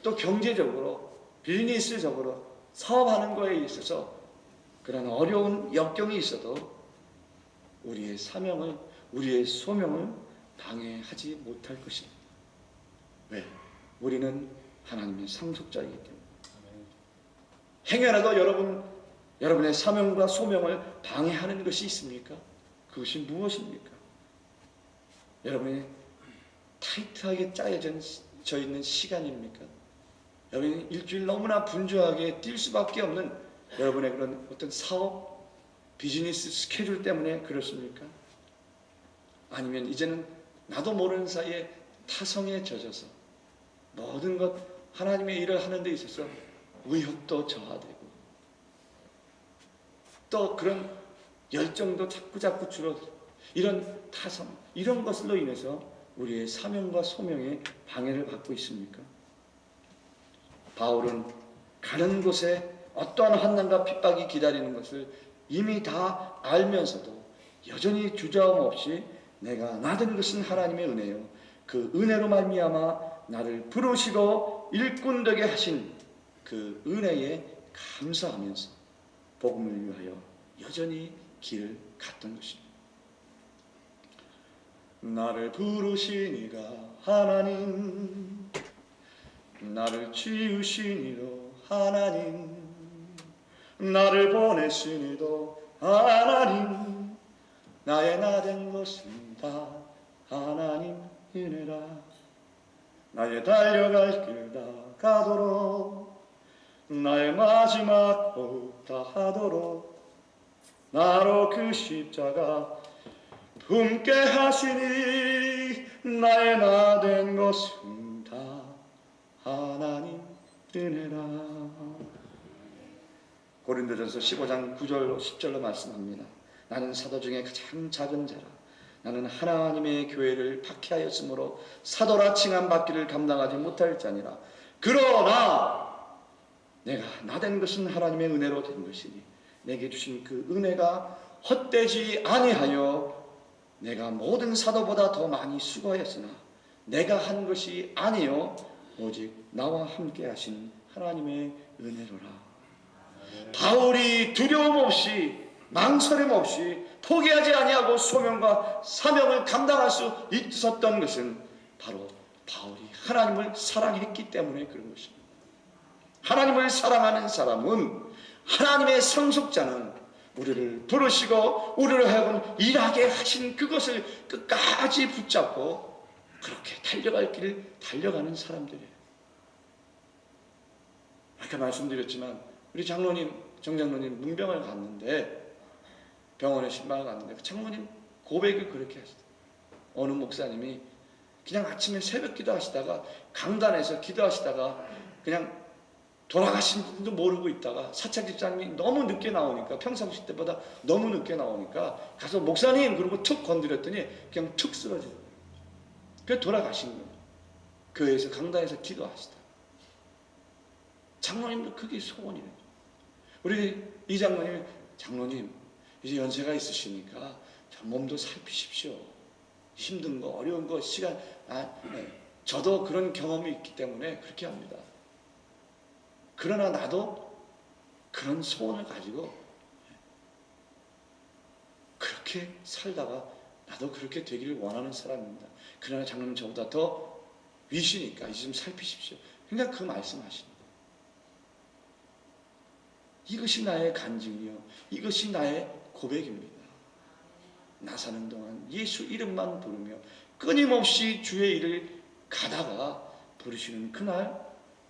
또 경제적으로 비즈니스적으로 사업하는 거에 있어서 그런 어려운 역경이 있어도 우리의 사명을, 우리의 소명을 방해하지 못할 것입니다. 왜? 우리는 하나님의 상속자이기 때문에. 행여라도 여러분의 사명과 소명을 방해하는 것이 있습니까? 그것이 무엇입니까? 여러분의 타이트하게 짜여져 있는 시간입니까? 여러분이 일주일 너무나 분주하게 뛸 수밖에 없는 여러분의 그런 어떤 사업, 비즈니스 스케줄 때문에 그렇습니까? 아니면 이제는 나도 모르는 사이에 타성에 젖어서 모든 것 하나님의 일을 하는 데 있어서 의욕도 저하되고 또 그런 열정도 자꾸 줄어들고 이런 타성, 이런 것으로 인해서 우리의 사명과 소명에 방해를 받고 있습니까? 바울은 가는 곳에 어떠한 환난과 핍박이 기다리는 것을 이미 다 알면서도 여전히 주저함 없이 내가 나된 것은 하나님의 은혜요, 그 은혜로 말미암아 나를 부르시고 일꾼 되게 하신 그 은혜에 감사하면서 복음을 위하여 여전히 길을 갔던 것입니다. 나를 부르시니가 하나님, 나를 지으시니도 하나님, 나를 보내시니도 하나님, 나의 나된 것은 다 하나님 은혜라. 나의 달려갈 길 다 가도록, 나의 마지막 호흡 다 하도록 나로 그 십자가 품게 하시니 나의 나 된 것은 다 하나님 은혜라. 고린도전서 15장 9절 10절로 말씀합니다. 나는 사도 중에 가장 작은 자라. 나는 하나님의 교회를 박해하였으므로 사도라 칭함 받기를 감당하지 못할 자니라. 그러나 내가 나된 것은 하나님의 은혜로 된 것이니 내게 주신 그 은혜가 헛되지 아니하여 내가 모든 사도보다 더 많이 수고하였으나 내가 한 것이 아니요 오직 나와 함께 하신 하나님의 은혜로라. 바울이 두려움 없이 망설임 없이 포기하지 아니하고 소명과 사명을 감당할 수 있었던 것은 바로 바울이 하나님을 사랑했기 때문에 그런 것입니다. 하나님을 사랑하는 사람은, 하나님의 상속자는 우리를 부르시고 우리를 하여금 일하게 하신 그것을 끝까지 붙잡고 그렇게 달려갈 길을 달려가는 사람들이에요. 아까 말씀드렸지만 우리 장로님, 정장로님 문병을 갔는데, 병원에 신방을 갔는데 그 장로님 고백을 그렇게 하시더라고요. 어느 목사님이 그냥 아침에 새벽 기도하시다가 강단에서 기도하시다가 그냥 돌아가신 분도 모르고 있다가 사찰 집사님이 너무 늦게 나오니까, 평상시 때보다 너무 늦게 나오니까 가서 목사님 그러고 툭 건드렸더니 그냥 툭 쓰러지더라고요. 그래서 돌아가신 거예요. 교회에서 강단에서 기도하시다. 장로님도 그게 소원이래요. 우리 이 장로님, 장로님 이제 연세가 있으시니까 저 몸도 살피십시오. 힘든 거, 어려운 거, 시간, 저도 그런 경험이 있기 때문에 그렇게 합니다. 그러나 나도 그런 소원을 가지고 그렇게 살다가 나도 그렇게 되기를 원하는 사람입니다. 그러나 장로님 저보다 더 위시니까 이제 좀 살피십시오. 그러니까 그 말씀하십니다. 이것이 나의 간증이요, 이것이 나의 고백입니다. 나 사는 동안 예수 이름만 부르며 끊임없이 주의 일을 가다가 부르시는 그날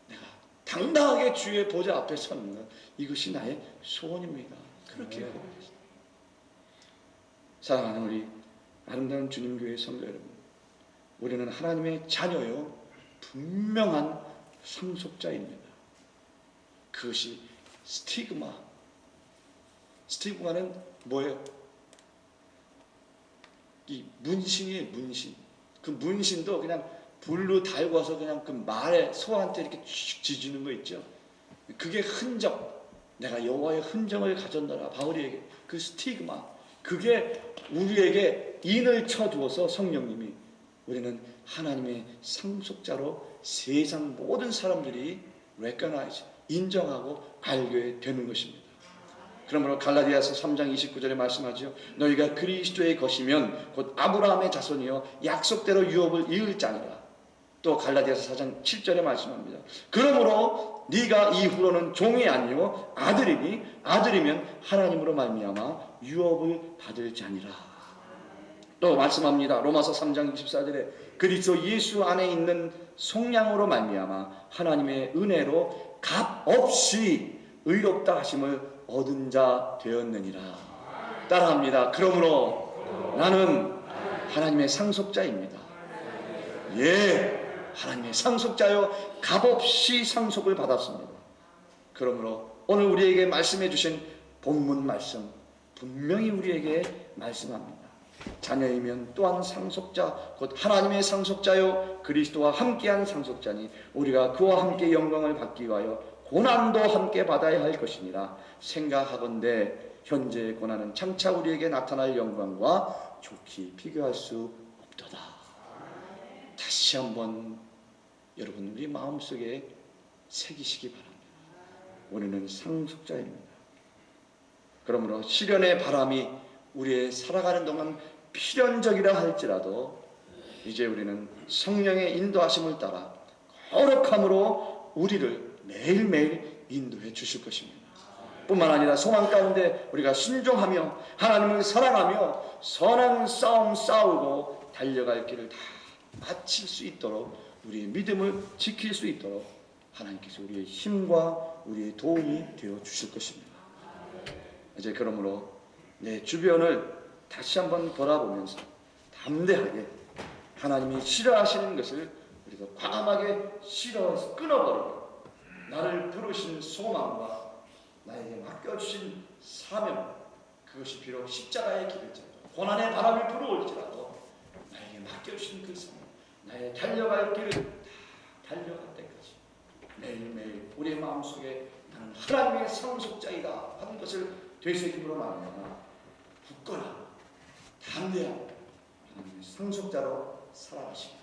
내가 당당하게 주의 보좌 앞에 서는 것, 이것이 나의 소원입니다. 그렇게 고백했습니다. 사랑하는 우리 아름다운 주님교회 성도 여러분, 우리는 하나님의 자녀요 분명한 상속자입니다. 그것이 스티그마. 스티그마는 뭐예요? 이 문신이에요, 문신. 그 문신도 그냥 불로 달궈서 그냥 그 말에 소한테 이렇게 쭉 지지는 거 있죠. 그게 흔적. 내가 여호와의 흔적을 가졌노라. 바울에게 그 스티그마. 그게 우리에게 인을 쳐주어서 성령님이 우리는 하나님의 상속자로 세상 모든 사람들이 recognize, 인정하고 알게 되는 것입니다. 그러므로 갈라디아서 3장 29절에 말씀하죠. 너희가 그리스도의 것이면 곧 아브라함의 자손이요 약속대로 유업을 이을 자니라. 또 갈라디아서 4장 7절에 말씀합니다. 그러므로 네가 이후로는 종이 아니요 아들이니 아들이면 하나님으로 말미암아 유업을 받을 자니라. 또 말씀합니다. 로마서 3장 24절에 그리스도 예수 안에 있는 속량으로 말미암아 하나님의 은혜로 값없이 의롭다 하심을 얻은 자 되었느니라. 따라합니다. 그러므로 나는 하나님의 상속자입니다. 예, 하나님의 상속자요 값없이 상속을 받았습니다. 그러므로 오늘 우리에게 말씀해 주신 본문 말씀 분명히 우리에게 말씀합니다. 자녀이면 또한 상속자 곧 하나님의 상속자요 그리스도와 함께한 상속자니 우리가 그와 함께 영광을 받기 위하여 고난도 함께 받아야 할 것이니라. 생각하건대 현재의 고난은 장차 우리에게 나타날 영광과 좋게 비교할 수 없도다. 다시 한번 여러분 우리 마음속에 새기시기 바랍니다. 우리는 상속자입니다. 그러므로 시련의 바람이 우리의 살아가는 동안 필연적이라 할지라도 이제 우리는 성령의 인도하심을 따라 거룩함으로 우리를 매일매일 인도해 주실 것입니다. 뿐만 아니라 소망 가운데 우리가 순종하며 하나님을 사랑하며 선한 싸움 싸우고 달려갈 길을 다 마칠 수 있도록 우리의 믿음을 지킬 수 있도록 하나님께서 우리의 힘과 우리의 도움이 되어 주실 것입니다. 이제 그러므로 내 주변을 다시 한번 돌아보면서 담대하게 하나님이 싫어하시는 것을 우리가 과감하게 싫어해서 끊어버리고 나를 부르신 소망과 나에게 맡겨주신 사명, 그것이 비록 십자가의 길일지라도 고난의 바람이 불어올지라도 나에게 맡겨주신 그 사명, 나의 달려갈 길을 다 달려갈 때까지 매일매일 우리의 마음속에 나는 하나님의 상속자이다 하는 것을 되새김으로 말미암아 굳건하고 담대하고 하나님의 상속자로 살아가시고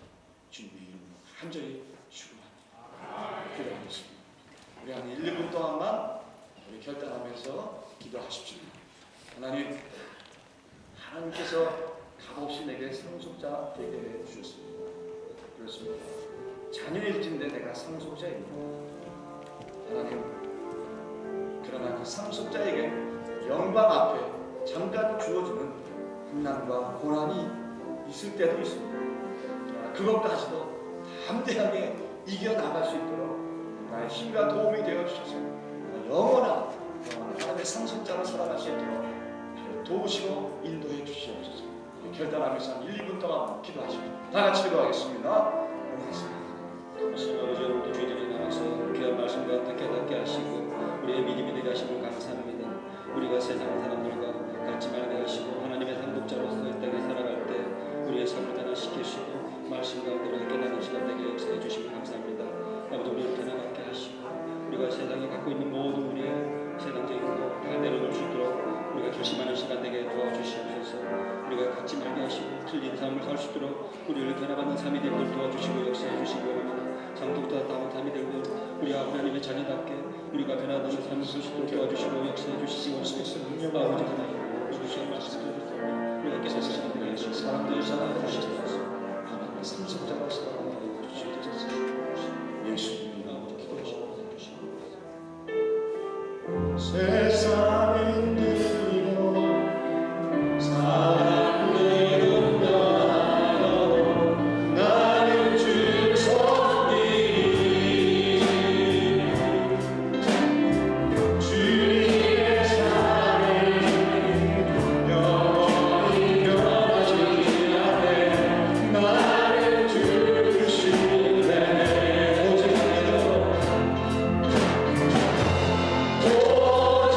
주님의 이름으로 간절히 축원합니다. 기도하겠습니다. 우리 한 1, 2분 동안만 우리 결단하면서 기도하십시오. 하나님, 하나님께서 값없이 내게 상속자 되게 해주셨습니다. 그렇습니다. 자녀일진데 내가 상속자입니다. 하나님, 그러나 그 상속자에게 영광 앞에 잠깐 주어지는 환난과 고난이 있을 때도 있습니다. 그것까지도 담대하게 이겨나갈 수 있도록 나의 힘과 도움이 되어주셔서 영원한 하나님의 상속자로 살아갈 수 있도록 도우시고 인도해 주시옵소서. 결단하면서 1, 2분 동안 기도하십시오. 다 같이 기도하겠습니다. 하나님 아버지, 오늘도 주님의 나라서 귀한 말씀과 깨닫게 하시고 우리의 믿음이 되게 하심을 감사합니다. 우리가 세상 사람들과 같이 말게 하시고 하나님의 상속자로서 이 땅에 살아갈 때 우리의 삶을 변화시키시고 말씀 가운데로 깨닫는 시간 되게 역사해 주시면 감사합니다. 아버지 우리를 변화받게 하시고 우리가 세상에 갖고 있는 모든 우리의 세상적인 것 다 내려놓을 수 있도록 우리가 결심하는 시간 되게 도와주시옵소서. 우리가 갖지 말게 하시고 틀린 삶을 살 수 있도록 우리를 변화받는 삶이 되도록 도와주시고 역사해 주시고 장독다 다운 삶이 되고 우리 하나님의 자녀답게 우리가 변화되는 삶을 살 수 있도록 도와주시고 역사해 주시고 아버지 하나님 주신 말씀을 우리가 깨닫는 시간 되게 해주시고 사람들을 사랑하시옵소서. 하나님의 삼성자가 사랑하고 주시옵소서. 예수님 아버지 기도하시고 세상인들이여 사람들은 변하여 나는 주 섬기리 주님의 사랑이 영원히 변하지 않네 나를 주실래 오직 믿어 오직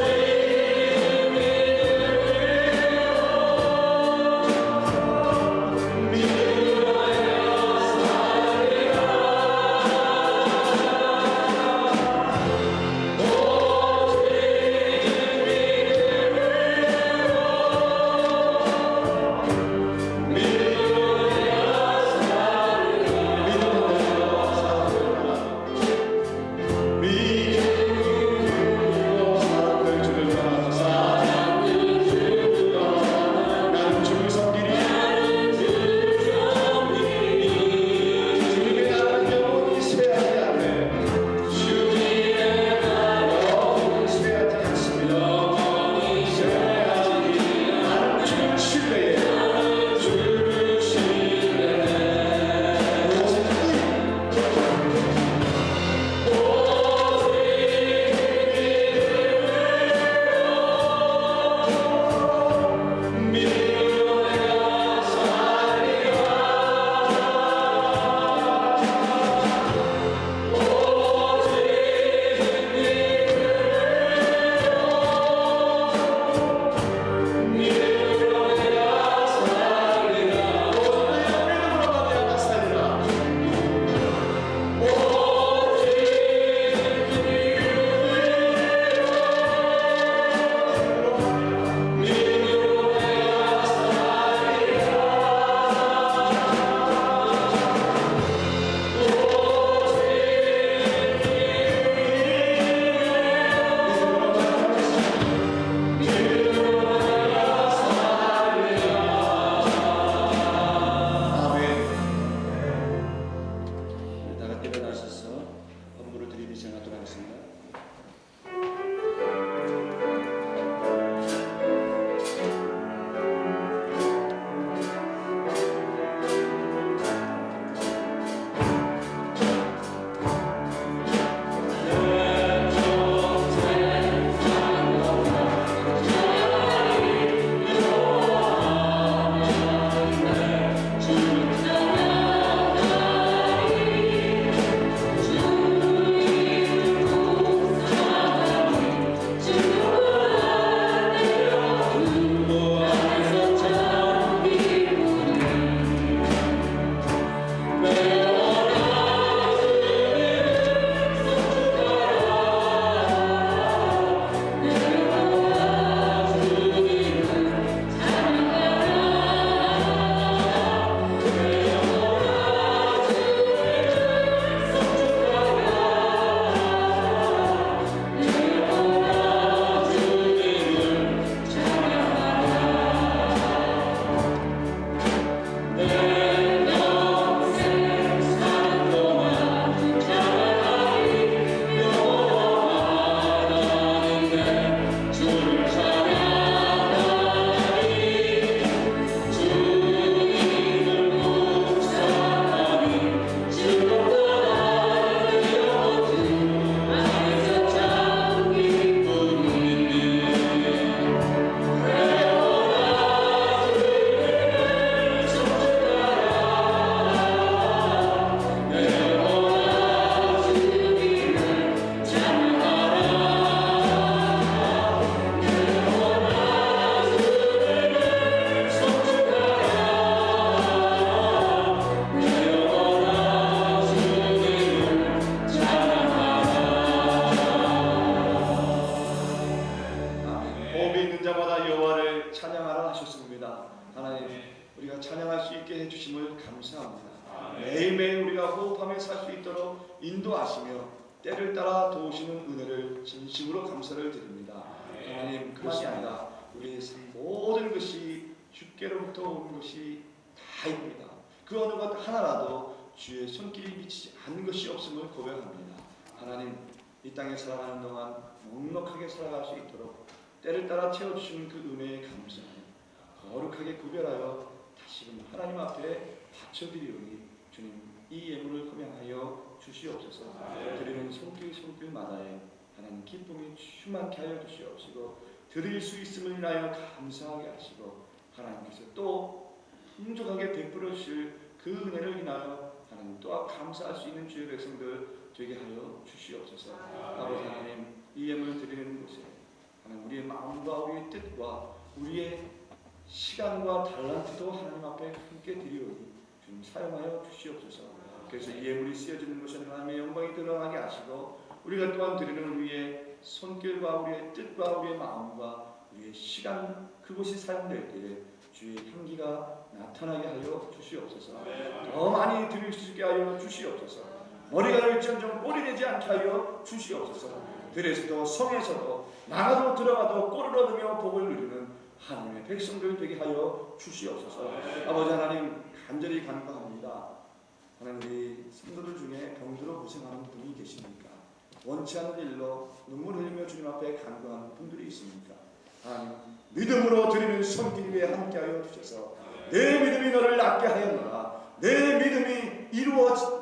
찬양하라 하셨습니다. 하나님, 우리가 찬양할 수 있게 해주심을 감사합니다. 매일매일 우리가 호흡하며 살 수 있도록 인도하시며 때를 따라 도우시는 은혜를 진심으로 감사를 드립니다. 하나님, 그것이 아니라 우리의 삶 모든 것이 주께로부터 온 것이 다입니다. 그 어느 것 하나라도 주의 손길이 미치지 않는 것이 없음을 고백합니다. 하나님, 이 땅에 살아가는 동안 넉넉하게 살아갈 수 있도록 때를 따라 채워주시는 그 은혜에 감사하며 거룩하게 구별하여 다시금 하나님 앞에 바쳐드리오니 주님, 이 예물을 금양하여 주시옵소서. 드리는 손길마다에 하나님 기쁨이 충만케 하여 주시옵시고 드릴 수 있음을 인하여 감사하게 하시고 하나님께서 또 풍족하게 베풀어 주실 그 은혜를 인하여 하나님 또한 감사할 수 있는 주의 백성들 되게 하여 주시옵소서. 아버지 하나님, 이 예물을 드리는 곳에 하나님 우리의 마음과 우리의 뜻과 우리의 시간과 달란트도 하나님 앞에 함께 드리오니 주님 사용하여 주시옵소서. 그래서 이 예물이 쓰여지는 곳에 하나님의 영광이 드러나게 하시고 우리가 또한 드리는 우리의 손길과 우리의 뜻과 우리의 마음과 우리의 시간 그곳이 사용될 때에 주의 향기가 나타나게 하여 주시옵소서. 더 많이 드릴 수 있게 하여 주시옵소서. 머리가 될지언정 꼴이 되지 않게 하여 주시옵소서. 들에서도 성에서도 나가도 들어가도 꼴을 얻으며 복을 누리는 하나님의 백성들 되게 하여 주시옵소서. 아버지 하나님, 간절히 간구합니다. 하나님, 우리 성도들 중에 병들어 고생하는 분이 계십니까? 원치 않는 일로 눈물 흘리며 주님 앞에 간구하는 분들이 있습니까? 하나님, 믿음으로 드리는 손길 위에 함께하여 주셔서 내 믿음이 너를 낫게 하였노라. 내 믿음이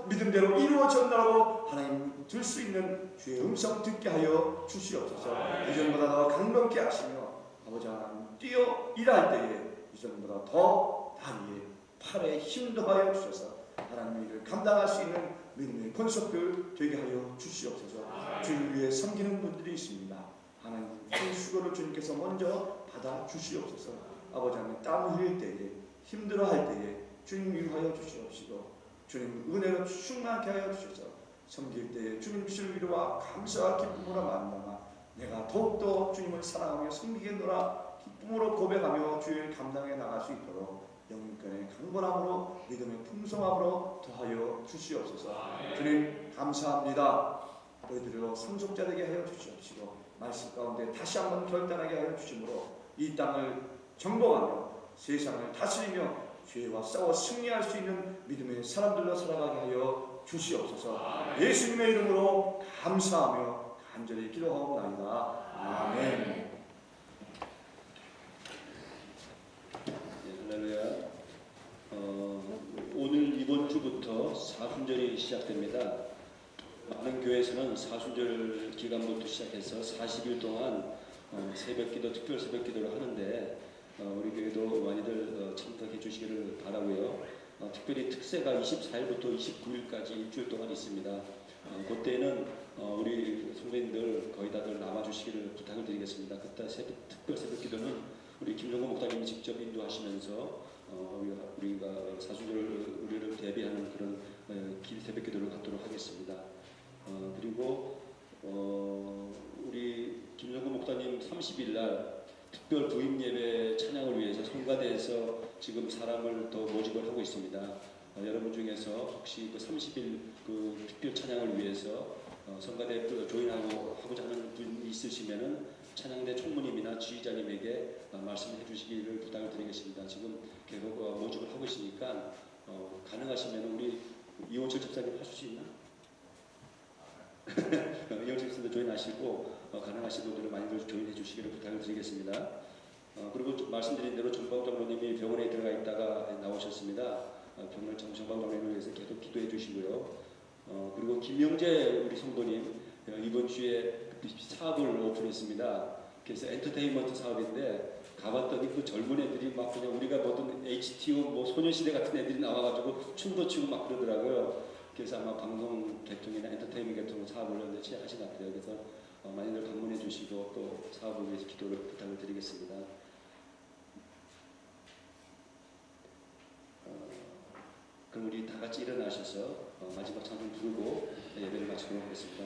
믿음대로 이루어졌노라고 하나님 들 수 있는 주의 음성 듣게 하여 주시옵소서. 이전보다 더 강건케 하시며 아버지 하나님, 뛰어 일할 때에 이전보다 더 다리에 팔에 힘 더하여 주셔서 하나님의 일을 감당할 수 있는 믿음의 권속들 되게 하여 주시옵소서. 주를 위해 섬기는 분들이 있습니다. 하나님, 그 수고를 주님께서 먼저 받아 주시옵소서. 아버지 하나님, 땀 흘릴 때에 힘들어할 때에 주님 위로하여 주시옵시고 주님 은혜로 충만하게 하여 주셔서 섬길 때에 주님 주실 위로와 감사와 기쁨으로 만나마 내가 더욱더 주님을 사랑하며 섬기겠노라 기쁨으로 고백하며 주의 감당해 나갈 수 있도록 영육간의 강건함으로 믿음의 풍성함으로 더하여 주시옵소서. 주님 감사합니다. 너희들로 상속자 되게 하여 주시옵시고 말씀 가운데 다시 한번 결단하게 하여 주심으로 이 땅을 정복하며 세상을 다스리며 죄와 싸워 승리할 수 있는 믿음의 사람들로 살아가게 하여 주시옵소서. 예수님의 이름으로 감사하며 간절히 기도하옵나이다. 아멘. 할렐루야. 오늘 이번 주부터 사순절이 시작됩니다. 많은 교회에서는 사순절 기간부터 시작해서 40일 동안 새벽기도, 특별 새벽기도를 하는데 우리 교회도 많이들 참석해 주시기를 바라고요. 특별히 특세가 24일부터 29일까지 일주일 동안 있습니다. 그때는 우리 성도님들 거의 다들 남아주시기를 부탁을 드리겠습니다. 그때 특별 새벽기도는 우리 김종국 목사님이 직접 인도하시면서 우리가 사순절 우리를 대비하는 그런 길 새벽기도를 갖도록 하겠습니다. 그리고 우리 김종국 목사님 30일 날 특별 부임 예배 찬양을 위해서 성가대에서 지금 사람을 더 모집을 하고 있습니다. 여러분 중에서 혹시 그 30일 그 특별 찬양을 위해서 성가대 조인하고자 하는 분이 있으시면은 찬양대 총무님이나 지휘자님에게 말씀해 주시기를 부탁을 드리겠습니다. 지금 계속 모집을 하고 있으니까 가능하시면 우리 이원철 집사님 하실 수 있나? 이원철 집사님도 조인하시고 가능하신 분들은 많이들 조인해 주시기를 부탁을 드리겠습니다. 그리고 말씀드린 대로 정방 장로님이 병원에 들어가 있다가 나오셨습니다. 정방 장로님을 위해서 계속 기도해 주시고요. 그리고 김영재 우리 성도님 이번 주에 사업을 오픈했습니다. 그래서 엔터테인먼트 사업인데 가봤더니 그 젊은 애들이 막 그냥 우리가 보던 HTO 뭐 소녀시대 같은 애들이 나와가지고 춤도 추고 막 그러더라고요. 그래서 아마 방송 계통이나 엔터테인먼트 계통 사업을 하는데 취약하신 것 같아요. 그래서 많이들 방문해 주시고 또 사업을 위해서 기도를 부탁을 드리겠습니다. 그럼 우리 다 같이 일어나셔서 마지막 찬송 부르고 예배를 마치도록 하겠습니다.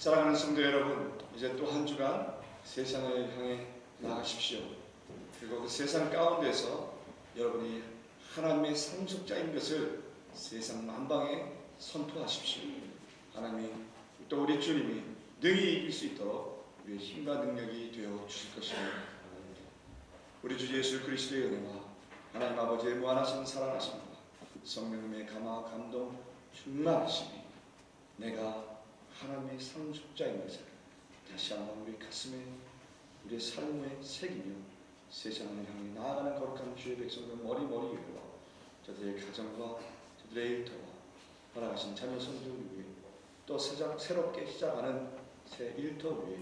사랑하는 성도 여러분, 이제 또 한 주간 세상을 향해 나가십시오. 그리고 그 세상 가운데서 여러분이 하나님의 상속자인 것을 세상 만방에 선포하십시오. 하나님이 또 우리 주님이 능히 이길 수 있도록 우리의 힘과 능력이 되어 주실 것입니다. 우리 주 예수 그리스도의 은혜와 하나님 아버지의 무한하신 사랑하심과 성령님의 감화 감동 충만하심이 내가 하나님의 상속자인 것을 다시 한번 우리 가슴에 우리의 삶에 새기며 세상을 향해 나아가는 거룩한 주의 백성들 머리머리 위로 저들의 가정과 저들의 일터와 살아가신 자녀 성도들 위해 또 새롭게 시작하는 새 일터 위에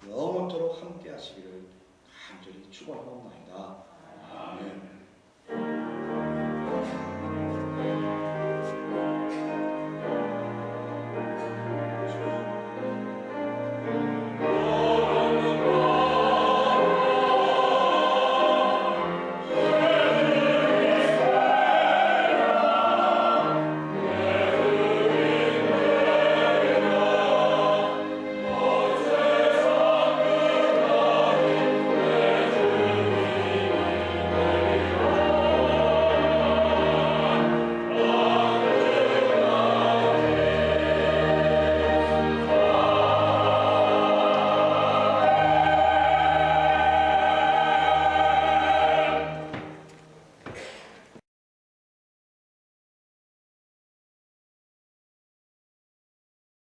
영원토록 함께 하시기를 간절히 축원하옵나이다. 아멘.